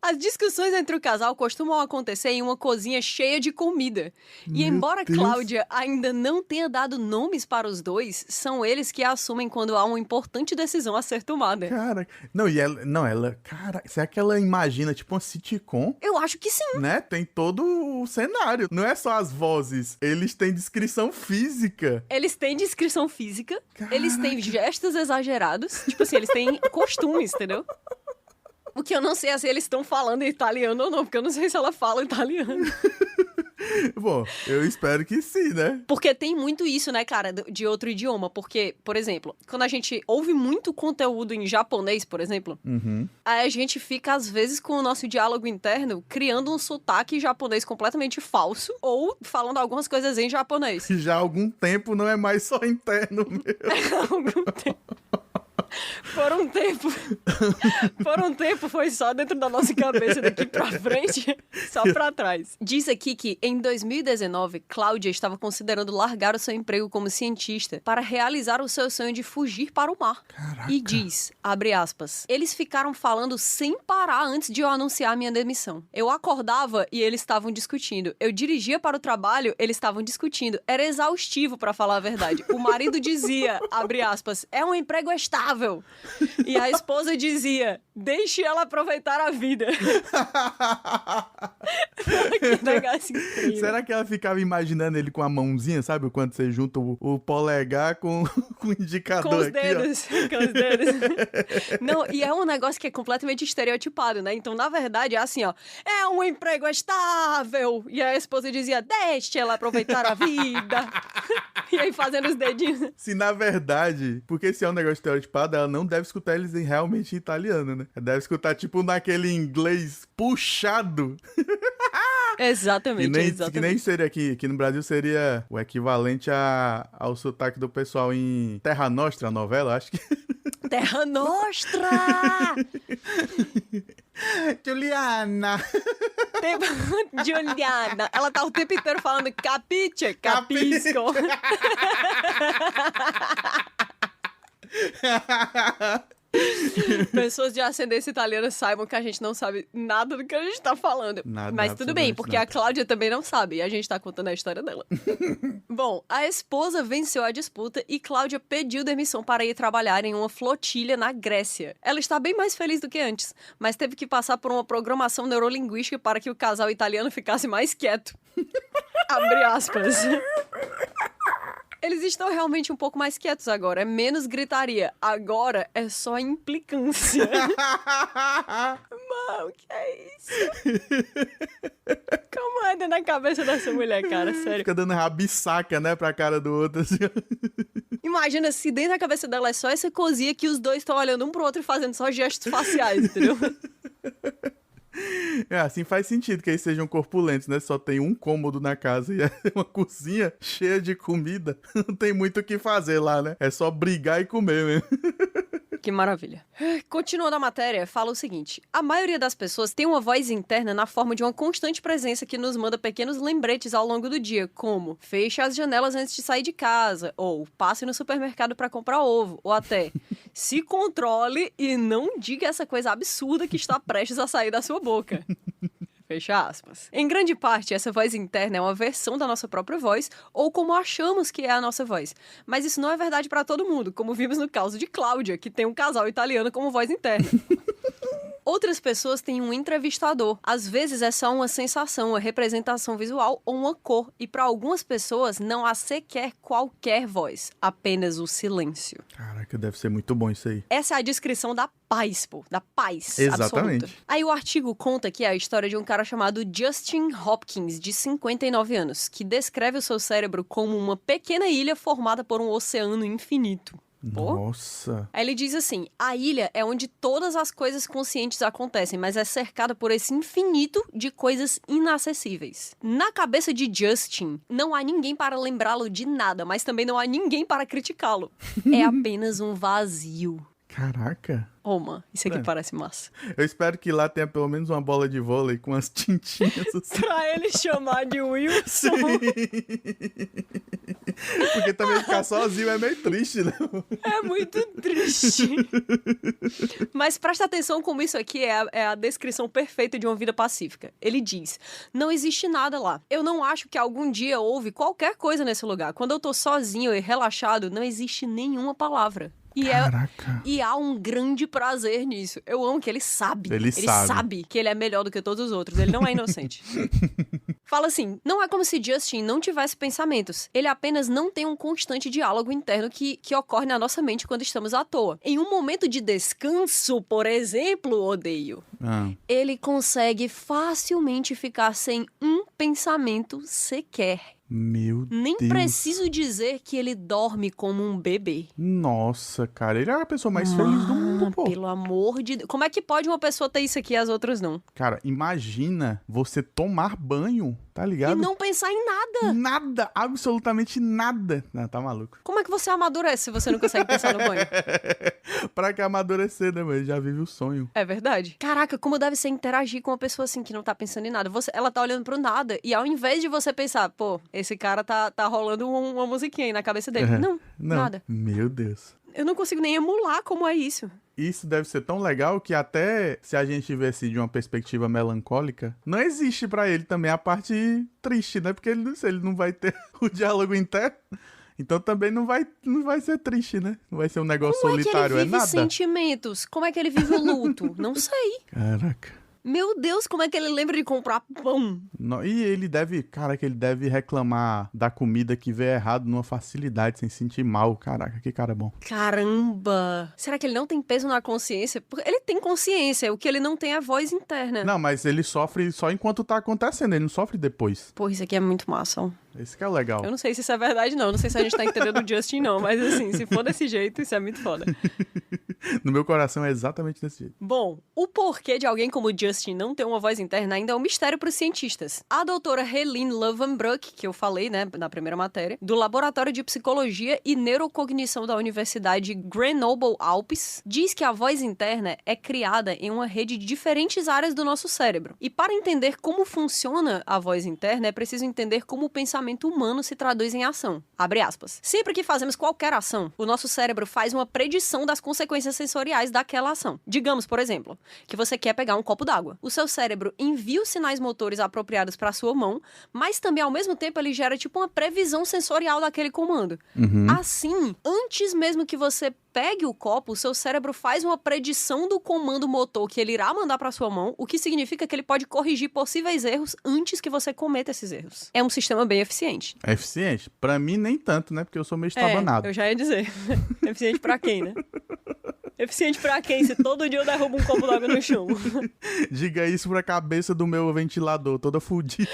As discussões entre o casal costumam acontecer em uma cozinha cheia de comida. E embora Cláudia ainda não tenha dado nomes para os dois, são eles que assumem quando há uma importante decisão a ser tomada. Cara, cara, será que ela imagina tipo uma sitcom? Eu acho que sim. Né? Tem todo o cenário. Não é só as vozes, eles têm descrição física. Eles têm descrição física, Caraca. Eles têm gestos exagerados, tipo assim, eles têm costumes, entendeu? O que eu não sei é se eles estão falando italiano ou não, porque eu não sei se ela fala italiano. Bom, eu espero que sim, né? Porque tem muito isso, né, cara, de outro idioma. Porque, por exemplo, quando a gente ouve muito conteúdo em japonês, por exemplo, aí a gente fica, às vezes, com o nosso diálogo interno, criando um sotaque japonês completamente falso, ou falando algumas coisas em japonês. Já há algum tempo não é mais só interno meu. Há algum tempo. Por um tempo foi só dentro da nossa cabeça, daqui pra frente, só pra trás. Diz aqui que em 2019, Cláudia estava considerando largar o seu emprego como cientista para realizar o seu sonho de fugir para o mar. Caraca. E diz, abre aspas, eles ficaram falando sem parar antes de eu anunciar minha demissão. Eu acordava e eles estavam discutindo. Eu dirigia para o trabalho, eles estavam discutindo. Era exaustivo, pra falar a verdade. O marido dizia, abre aspas, é um emprego estável. E a esposa dizia, Deixe ela aproveitar a vida. Que negócio incrível. Será que ela ficava imaginando ele com a mãozinha, sabe? Quando você junta o polegar com o indicador com os aqui, dedos, com os dedos. Não, e é um negócio que é completamente estereotipado, né? Então, na verdade, é assim, ó. É um emprego estável. E a esposa dizia, deixe ela aproveitar a vida. E aí, fazendo os dedinhos. Se na verdade, porque se é um negócio estereotipado, ela não deve escutar eles realmente em italiano, né? Ela deve escutar, tipo, naquele inglês puxado. Exatamente, Que nem seria aqui no Brasil, seria o equivalente ao sotaque do pessoal em Terra Nostra, a novela, acho que. Terra Nostra! Juliana! Juliana, ela tá o tempo inteiro falando capiche, capisco. Pessoas de ascendência italiana saibam que a gente não sabe nada do que a gente tá falando. Nada, mas tudo bem, porque a Cláudia também não sabe e a gente tá contando a história dela. Bom, a esposa venceu a disputa e Cláudia pediu demissão para ir trabalhar em uma flotilha na Grécia. Ela está bem mais feliz do que antes, mas teve que passar por uma programação neurolinguística para que o casal italiano ficasse mais quieto. Abre aspas. Eles estão realmente um pouco mais quietos agora. É menos gritaria. Agora é só implicância. Mano, o que é isso? Como anda na cabeça dessa mulher, cara? Sério. Fica dando rabisaca, né, pra cara do outro, assim. Imagina se dentro da cabeça dela é só essa cozinha que os dois estão olhando um pro outro e fazendo só gestos faciais, entendeu? É, assim faz sentido que eles sejam corpulentos, né? Só tem um cômodo na casa e é uma cozinha cheia de comida. Não tem muito o que fazer lá, né? É só brigar e comer mesmo. Que maravilha. Continuando a matéria, fala o seguinte. A maioria das pessoas tem uma voz interna na forma de uma constante presença que nos manda pequenos lembretes ao longo do dia, como feche as janelas antes de sair de casa, ou passe no supermercado para comprar ovo, ou até se controle e não diga essa coisa absurda que está prestes a sair da sua boca. Fecha aspas. Em grande parte, essa voz interna é uma versão da nossa própria voz, ou como achamos que é a nossa voz. Mas isso não é verdade para todo mundo, como vimos no caso de Cláudia, que tem um casal italiano como voz interna. Outras pessoas têm um entrevistador. Às vezes é só uma sensação, uma representação visual ou uma cor. E para algumas pessoas não há sequer qualquer voz, apenas o silêncio. Caraca, deve ser muito bom isso aí. Essa é a descrição da paz, pô. Da paz Exatamente. absoluta. Aí o artigo conta que é a história de um cara chamado Justin Hopkins, de 59 anos, que descreve o seu cérebro como uma pequena ilha formada por um oceano infinito. Pô. Nossa. Aí ele diz assim, a ilha é onde todas as coisas conscientes acontecem, mas é cercada por esse infinito de coisas inacessíveis. Na cabeça de Justin, não há ninguém para lembrá-lo de nada, mas também não há ninguém para criticá-lo. É apenas um vazio. Caraca. Ô, mano, isso aqui parece massa. Eu espero que lá tenha pelo menos uma bola de vôlei com as tintinhas assim. Pra ele chamar de Wilson. Porque também ficar sozinho é meio triste, né? É muito triste. Mas presta atenção como isso aqui é a descrição perfeita de uma vida pacífica. Ele diz, não existe nada lá. Eu não acho que algum dia houve qualquer coisa nesse lugar. Quando eu tô sozinho e relaxado, não existe nenhuma palavra. Caraca. E há um grande prazer nisso. Eu amo que ele sabe. Ele sabe que ele é melhor do que todos os outros. Ele não é inocente. Fala assim, não é como se Justin não tivesse pensamentos. Ele apenas não tem um constante diálogo interno que ocorre na nossa mente quando estamos à toa. Em um momento de descanso, por exemplo, odeio, ele consegue facilmente ficar sem um pensamento sequer. Meu Deus. Nem preciso dizer que ele dorme como um bebê. Nossa, cara. Ele é a pessoa mais feliz do mundo, pô. Pelo amor de Deus. Como é que pode uma pessoa ter isso aqui e as outras não? Cara, imagina você tomar banho, tá ligado? E não pensar em nada. Nada, absolutamente nada. Não, tá maluco. Como é que você amadurece se você não consegue pensar no banho? Pra que amadurecer, né, mano? Já vive o sonho. É verdade? Caraca, como deve ser interagir com uma pessoa assim que não tá pensando em nada. Ela tá olhando pro nada e ao invés de você pensar, pô, esse cara tá rolando uma musiquinha aí na cabeça dele. Não, nada. Meu Deus. Eu não consigo nem emular como é isso. Isso deve ser tão legal que até se a gente tivesse de uma perspectiva melancólica, não existe pra ele também a parte triste, né? Porque ele não vai ter o diálogo interno. Então também não vai ser triste, né? Não vai ser um negócio Como solitário, é que ele vive nada. sentimentos? Como é que ele vive o luto? Não sei. Caraca. Meu Deus, como é que ele lembra de comprar pão? E ele deve reclamar da comida que vê errado numa facilidade, sem sentir mal. Caraca, que cara bom. Caramba! Será que ele não tem peso na consciência? Porque ele tem consciência, o que ele não tem é voz interna. Não, mas ele sofre só enquanto tá acontecendo, ele não sofre depois. Porra, isso aqui é muito massa, ó. Esse que é o legal. Eu não sei se isso é verdade, não. Não sei se a gente tá entendendo o Justin, não. Mas assim, se for desse jeito, isso é muito foda. No meu coração é exatamente desse jeito. Bom, o porquê de alguém como Justin não ter uma voz interna ainda é um mistério para os cientistas. A doutora Helene Lovenbroek, que eu falei, né, na primeira matéria, do Laboratório de Psicologia e Neurocognição da Universidade Grenoble Alpes, diz que a voz interna é criada em uma rede de diferentes áreas do nosso cérebro. E para entender como funciona a voz interna, é preciso entender como o pensamento humano se traduz em ação. Abre aspas. Sempre que fazemos qualquer ação, o nosso cérebro faz uma predição das consequências sensoriais daquela ação. Digamos, por exemplo, que você quer pegar um copo d'água. O seu cérebro envia os sinais motores apropriados para a sua mão, mas também, ao mesmo tempo, ele gera tipo uma previsão sensorial daquele comando. Assim, antes mesmo que você pegue o copo, o seu cérebro faz uma predição do comando motor que ele irá mandar para sua mão, o que significa que ele pode corrigir possíveis erros antes que você cometa esses erros. É um sistema bem eficiente. É eficiente? Pra mim, nem tanto, né? Porque eu sou meio estabanado. Eu já ia dizer. Eficiente pra quem, né? Eficiente pra quem? Se todo dia eu derrubo um copo d'água no chão. Diga isso pra cabeça do meu ventilador, toda fudida.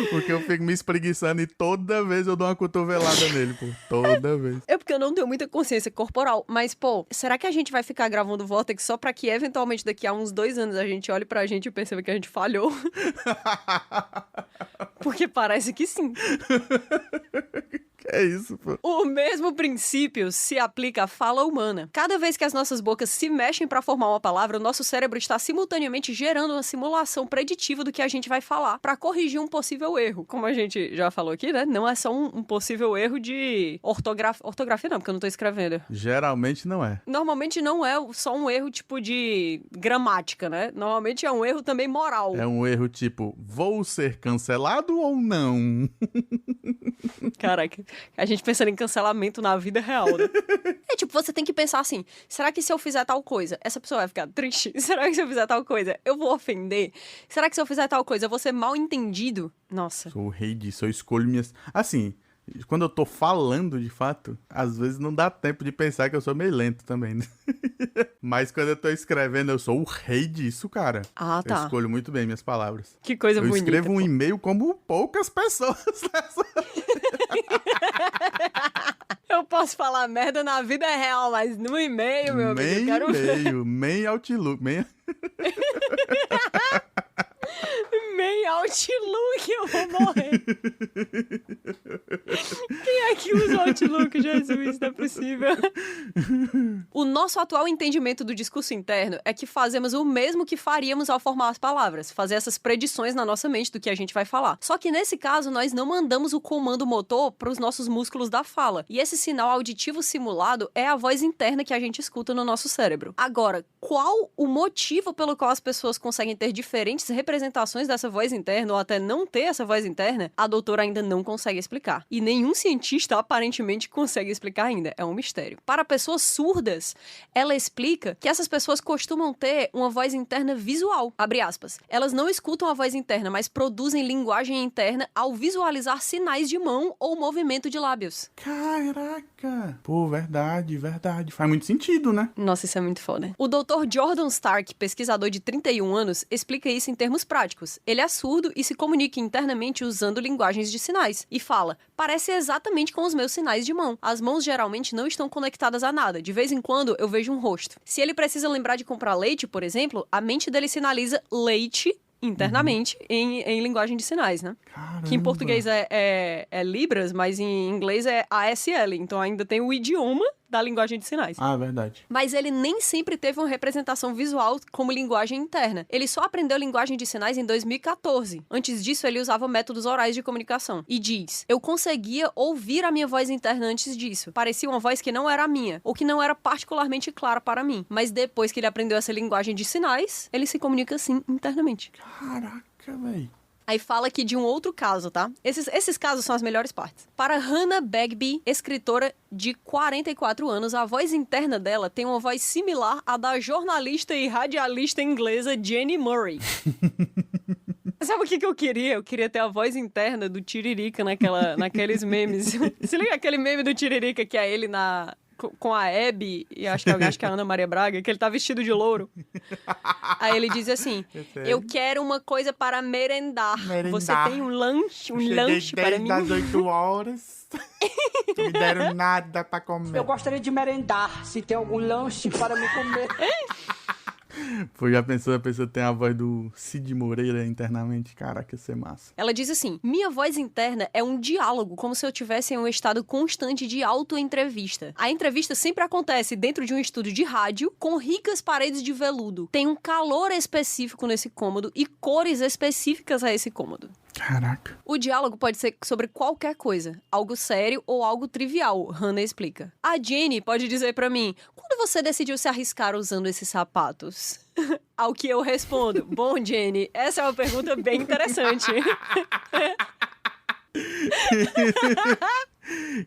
Porque eu fico me espreguiçando e toda vez eu dou uma cotovelada nele, pô. Toda vez. É porque eu não tenho muita consciência corporal. Mas, pô, será que a gente vai ficar gravando o Vortex só pra que, eventualmente, daqui a uns 2 anos, a gente olhe pra gente e perceba que a gente falhou? Porque parece que sim. É isso, pô. O mesmo princípio se aplica à fala humana. Cada vez que as nossas bocas se mexem para formar uma palavra, o nosso cérebro está simultaneamente gerando uma simulação preditiva do que a gente vai falar para corrigir um possível erro. Como a gente já falou aqui, né? Não é só um possível erro de ortografia não, porque eu não tô escrevendo. Geralmente não é. Normalmente não é só um erro tipo de gramática, né? Normalmente é um erro também moral. É um erro tipo, vou ser cancelado ou não? Caraca, a gente pensando em cancelamento na vida real, né? É tipo, você tem que pensar assim, será que se eu fizer tal coisa, essa pessoa vai ficar triste? Será que se eu fizer tal coisa, eu vou ofender? Será que se eu fizer tal coisa, eu vou ser mal entendido? Nossa. Sou o rei disso, eu escolho minhas... Assim, quando eu tô falando, de fato, às vezes não dá tempo de pensar que eu sou meio lento também, né? Mas quando eu tô escrevendo, eu sou o rei disso, cara. Ah, tá. Eu escolho muito bem minhas palavras. Que coisa bonita. Eu escrevo um e-mail como poucas pessoas nessa... Eu posso falar merda na vida real, mas no e-mail, meu amigo, eu quero ver. Main Outlook, Main Outlook, eu vou morrer. Quem é que usa Outlook, Jesus? Não é possível. O nosso atual entendimento do discurso interno é que fazemos o mesmo que faríamos ao formar as palavras, fazer essas predições na nossa mente do que a gente vai falar. Só que nesse caso, nós não mandamos o comando motor para os nossos músculos da fala. E esse sinal auditivo simulado é a voz interna que a gente escuta no nosso cérebro. Agora, qual o motivo pelo qual as pessoas conseguem ter diferentes representações dessa voz interna ou até não ter essa voz interna, a doutora ainda não consegue explicar. E nenhum cientista aparentemente consegue explicar ainda. É um mistério. Para pessoas surdas, ela explica que essas pessoas costumam ter uma voz interna visual. Abre aspas. Elas não escutam a voz interna, mas produzem linguagem interna ao visualizar sinais de mão ou movimento de lábios. Caraca! Pô, verdade. Faz muito sentido, né? Nossa, isso é muito foda. O Dr. Jordan Stark, pesquisador de 31 anos, explica isso em termos práticos. Ele é surdo e se comunica internamente usando linguagens de sinais. E fala, parece exatamente com os meus sinais de mão. As mãos geralmente não estão conectadas a nada. De vez em quando, eu vejo um rosto. Se ele precisa lembrar de comprar leite, por exemplo, a mente dele sinaliza leite internamente em linguagem de sinais, né? Caramba. Que em português é Libras, mas em inglês é ASL. Então ainda tem o idioma da linguagem de sinais. Ah, verdade. Mas ele nem sempre teve uma representação visual como linguagem interna. Ele só aprendeu linguagem de sinais em 2014. Antes disso, ele usava métodos orais de comunicação. E diz, eu conseguia ouvir a minha voz interna antes disso. Parecia uma voz que não era a minha, ou que não era particularmente clara para mim. Mas depois que ele aprendeu essa linguagem de sinais, ele se comunica assim internamente. Caraca, velho. Aí fala aqui de um outro caso, tá? Esses casos são as melhores partes. Para Hannah Bagby, escritora de 44 anos, a voz interna dela tem uma voz similar à da jornalista e radialista inglesa Jenny Murray. Sabe o que eu queria? Eu queria ter a voz interna do Tiririca naqueles memes. Se liga aquele meme do Tiririca que é ele com a Abby e acho que é a Ana Maria Braga, que ele tá vestido de louro. Aí ele diz assim, eu quero uma coisa para merendar. Você tem um lanche para mim? Das 8 horas. Não me deram nada pra comer. Eu gostaria de merendar, se tem algum lanche para me comer. Pô, já pensou, a pessoa tem a voz do Cid Moreira internamente? Caraca, isso é massa. Ela diz assim, minha voz interna é um diálogo, como se eu tivesse em um estado constante de auto-entrevista. A entrevista sempre acontece dentro de um estúdio de rádio, com ricas paredes de veludo. Tem um calor específico nesse cômodo e cores específicas a esse cômodo. Caraca. O diálogo pode ser sobre qualquer coisa, algo sério ou algo trivial, Hannah explica. A Jenny pode dizer pra mim, quando você decidiu se arriscar usando esses sapatos? Ao que eu respondo, bom, Jenny, essa é uma pergunta bem interessante.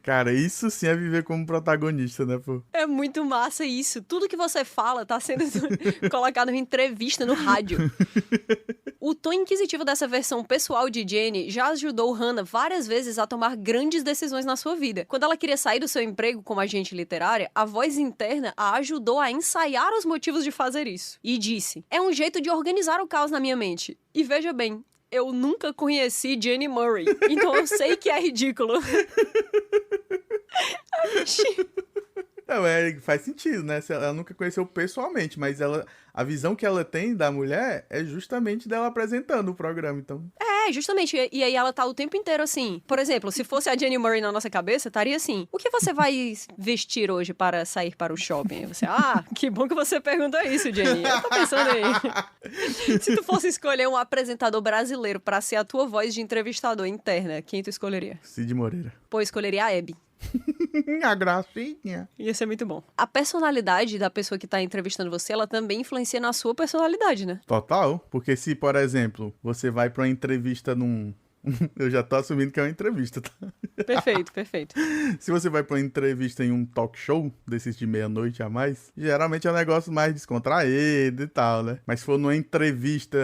Cara, isso sim é viver como protagonista, né, pô? É muito massa isso. Tudo que você fala tá sendo colocado em entrevista no rádio. O tom inquisitivo dessa versão pessoal de Jenny já ajudou Hannah várias vezes a tomar grandes decisões na sua vida. Quando ela queria sair do seu emprego como agente literária, a voz interna a ajudou a ensaiar os motivos de fazer isso. E disse, é um jeito de organizar o caos na minha mente. E veja bem, eu nunca conheci Jenny Murray, então eu sei que é ridículo. Não, faz sentido, né? Ela nunca conheceu pessoalmente, mas a visão que ela tem da mulher é justamente dela apresentando o programa, então... Justamente. E aí ela tá o tempo inteiro assim. Por exemplo, se fosse a Jenny Murray na nossa cabeça, estaria assim, o que você vai vestir hoje para sair para o shopping? Você, que bom que você perguntou isso, Jenny. Eu tô pensando aí. Se tu fosse escolher um apresentador brasileiro para ser a tua voz de entrevistador interna, quem tu escolheria? Cid Moreira. Pô, eu escolheria a Abby. A gracinha. Ia ser muito bom. A personalidade da pessoa que tá entrevistando você, ela também influencia na sua personalidade, né? Total. Porque se, por exemplo, você vai pra uma entrevista num... Eu já tô assumindo que é uma entrevista, tá? Perfeito, perfeito. Se você vai pra uma entrevista em um talk show, desses de meia-noite a mais, geralmente é um negócio mais descontraído e tal, né? Mas se for numa entrevista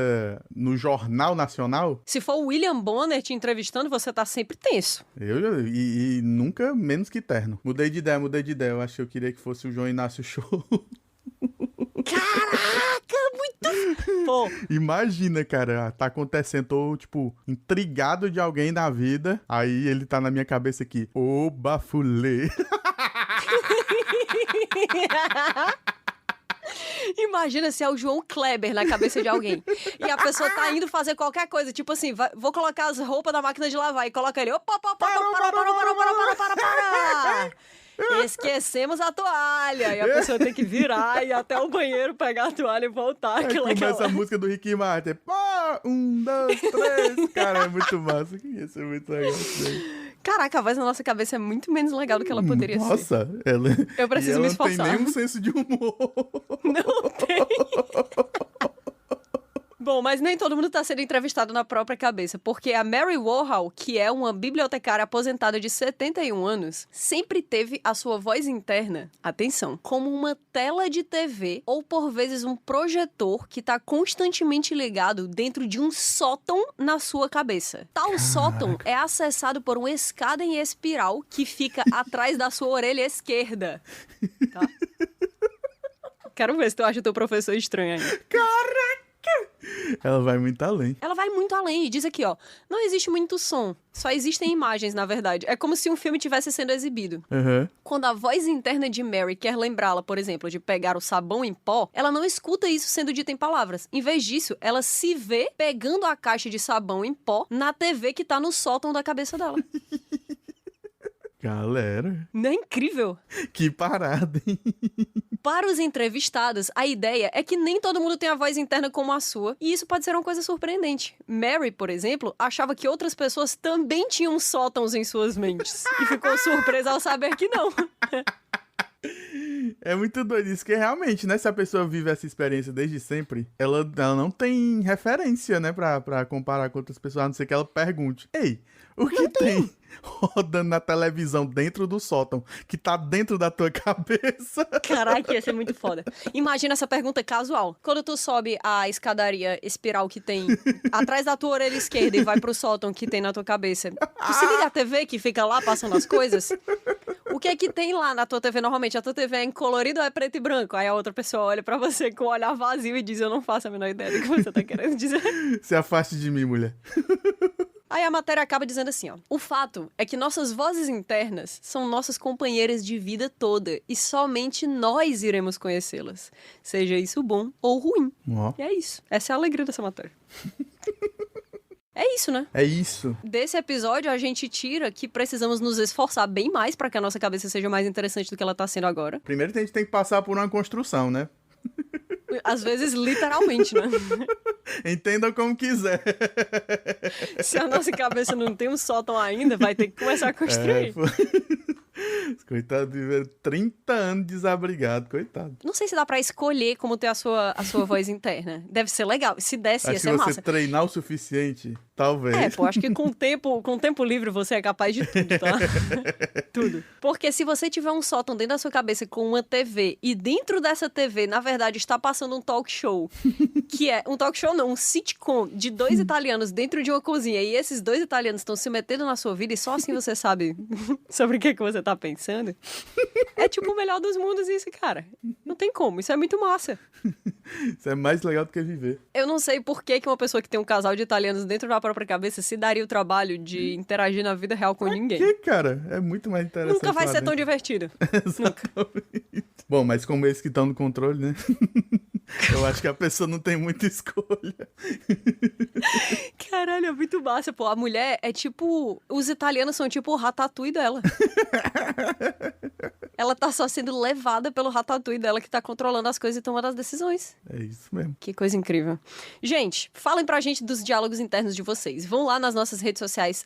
no Jornal Nacional... Se for o William Bonner te entrevistando, você tá sempre tenso. E nunca menos que terno. Mudei de ideia. Eu acho que eu queria que fosse o João Inácio Show. Caraca, muito... Pô. Imagina, cara, tá acontecendo, tô, tipo, intrigado de alguém na vida, aí ele tá na minha cabeça aqui, ô bafulê. Imagina se é o João Kleber na cabeça de alguém. E a pessoa tá indo fazer qualquer coisa, tipo assim, vou colocar as roupas da máquina de lavar e coloca ele, opa, para. Esquecemos a toalha. E a pessoa tem que virar e ir até o banheiro pegar a toalha e voltar. Aí começa a música do Ricky Martin. Pô, 1, 2, 3. Cara, é muito massa. Isso é muito legal. Caraca, a voz na nossa cabeça é muito menos legal do que ela poderia ser. Nossa, ela... Eu preciso me esforçar. Não tem nenhum senso de humor. Não tem. Bom, mas nem todo mundo está sendo entrevistado na própria cabeça, porque a Mary Warhol, que é uma bibliotecária aposentada de 71 anos, sempre teve a sua voz interna, atenção, como uma tela de TV ou, por vezes, um projetor que está constantemente ligado dentro de um sótão na sua cabeça. Tal sótão é acessado por uma escada em espiral que fica atrás da sua orelha esquerda. Tá? Quero ver se tu acha o teu professor estranho aí. Caraca! Ela vai muito além. Ela vai muito além e diz aqui, ó, não existe muito som, só existem imagens, na verdade. É como se um filme estivesse sendo exibido. Uhum. Quando a voz interna de Mary quer lembrá-la, por exemplo, de pegar o sabão em pó, ela não escuta isso sendo dito em palavras. Em vez disso, ela se vê pegando a caixa de sabão em pó na TV que tá no sótão da cabeça dela. Galera. Não é incrível? Que parada, hein? Para os entrevistados, a ideia é que nem todo mundo tem a voz interna como a sua, e isso pode ser uma coisa surpreendente. Mary, por exemplo, achava que outras pessoas também tinham sótãos em suas mentes, e ficou surpresa ao saber que não. É muito doido isso, que realmente, né? Se a pessoa vive essa experiência desde sempre, ela não tem referência, né? Pra comparar com outras pessoas, a não ser que ela pergunte. Ei, o que tem rodando na televisão dentro do sótão, que tá dentro da tua cabeça? Caraca, ia ser muito foda. Imagina essa pergunta casual. Quando tu sobe a escadaria espiral que tem atrás da tua orelha esquerda e vai pro sótão que tem na tua cabeça, tu se liga a TV que fica lá passando as coisas? O que é que tem lá na tua TV? Normalmente a tua TV é em colorido ou é preto e branco? Aí a outra pessoa olha pra você com o olhar vazio e diz, eu não faço a menor ideia do que você tá querendo dizer. Se afaste de mim, mulher. Aí a matéria acaba dizendo assim, ó. O fato é que nossas vozes internas são nossas companheiras de vida toda e somente nós iremos conhecê-las. Seja isso bom ou ruim. Ó. E é isso. Essa é a alegria dessa matéria. É isso, né? É isso. Desse episódio, a gente tira que precisamos nos esforçar bem mais para que a nossa cabeça seja mais interessante do que ela tá sendo agora. Primeiro a gente tem que passar por uma construção, né? Às vezes, literalmente, né? Entendam como quiser. Se a nossa cabeça não tem um sótão ainda, vai ter que começar a construir. Coitado, viver 30 anos desabrigado, coitado. Não sei se dá pra escolher como ter a sua voz interna. Deve ser legal. Se desse, ia Acho ser que massa. você treinar o suficiente, talvez. Pô, acho que com tempo livre você é capaz de tudo, tá? Tudo. Porque se você tiver um sótão dentro da sua cabeça com uma TV e dentro dessa TV, na verdade, está passando um talk show, que é um talk show não, um sitcom de 2 italianos dentro de uma cozinha e esses 2 italianos estão se metendo na sua vida e só assim você sabe sobre o que você tá pensando. É tipo o melhor dos mundos isso, cara. Não tem como, isso é muito massa. Isso é mais legal do que viver. Eu não sei por que uma pessoa que tem um casal de italianos dentro da própria cabeça se daria o trabalho de interagir na vida real com ninguém. Que, cara? É muito mais interessante. Nunca vai lá ser tão dentro. divertido. Exatamente. Bom, mas como eles que estão no controle, né? Eu acho que a pessoa não tem muita escolha. Caralho, é muito massa, pô. A mulher é tipo... Os italianos são tipo o ratatouille dela. Ela tá só sendo levada pelo ratatouille dela que tá controlando as coisas e tomando as decisões. É isso mesmo. Que coisa incrível. Gente, falem pra gente dos diálogos internos de vocês. Vão lá nas nossas redes sociais,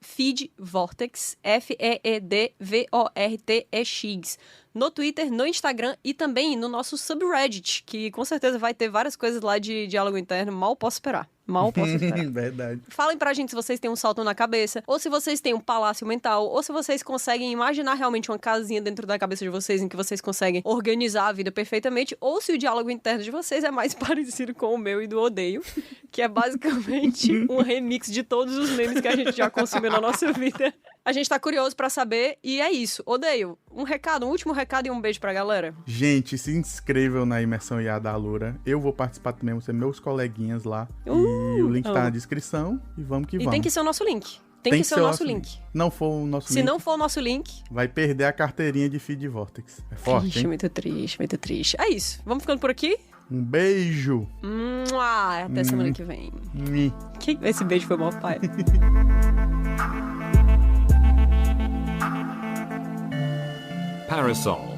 @feedvortex, FEEDVORTEX. No Twitter, no Instagram e também no nosso subreddit, que com certeza vai ter várias coisas lá de diálogo interno. Mal posso esperar. Mal posso esperar. Verdade. Falem pra gente se vocês têm um salto na cabeça, ou se vocês têm um palácio mental, ou se vocês conseguem imaginar realmente uma casinha dentro da cabeça de vocês em que vocês conseguem organizar a vida perfeitamente, ou se o diálogo interno de vocês é mais parecido com o meu e do Odeio, que é basicamente um remix de todos os memes que a gente já consumiu na nossa vida. A gente tá curioso pra saber, e é isso. Odeio, um último recado e um beijo pra galera. Gente, se inscrevam na imersão IA da Alura. Eu vou participar também, vão ser meus coleguinhas lá. E o link tá na descrição. E vamos que vamos. E tem que ser o nosso link. Tem que ser o nosso link. Não for o nosso Se link. não for o nosso link... Vai perder a carteirinha de Feed Vortex. É forte, Ixi, hein? muito triste, muito triste. É isso. Vamos ficando por aqui? Um beijo. Até semana que vem. Esse beijo foi bom, pai. Parasol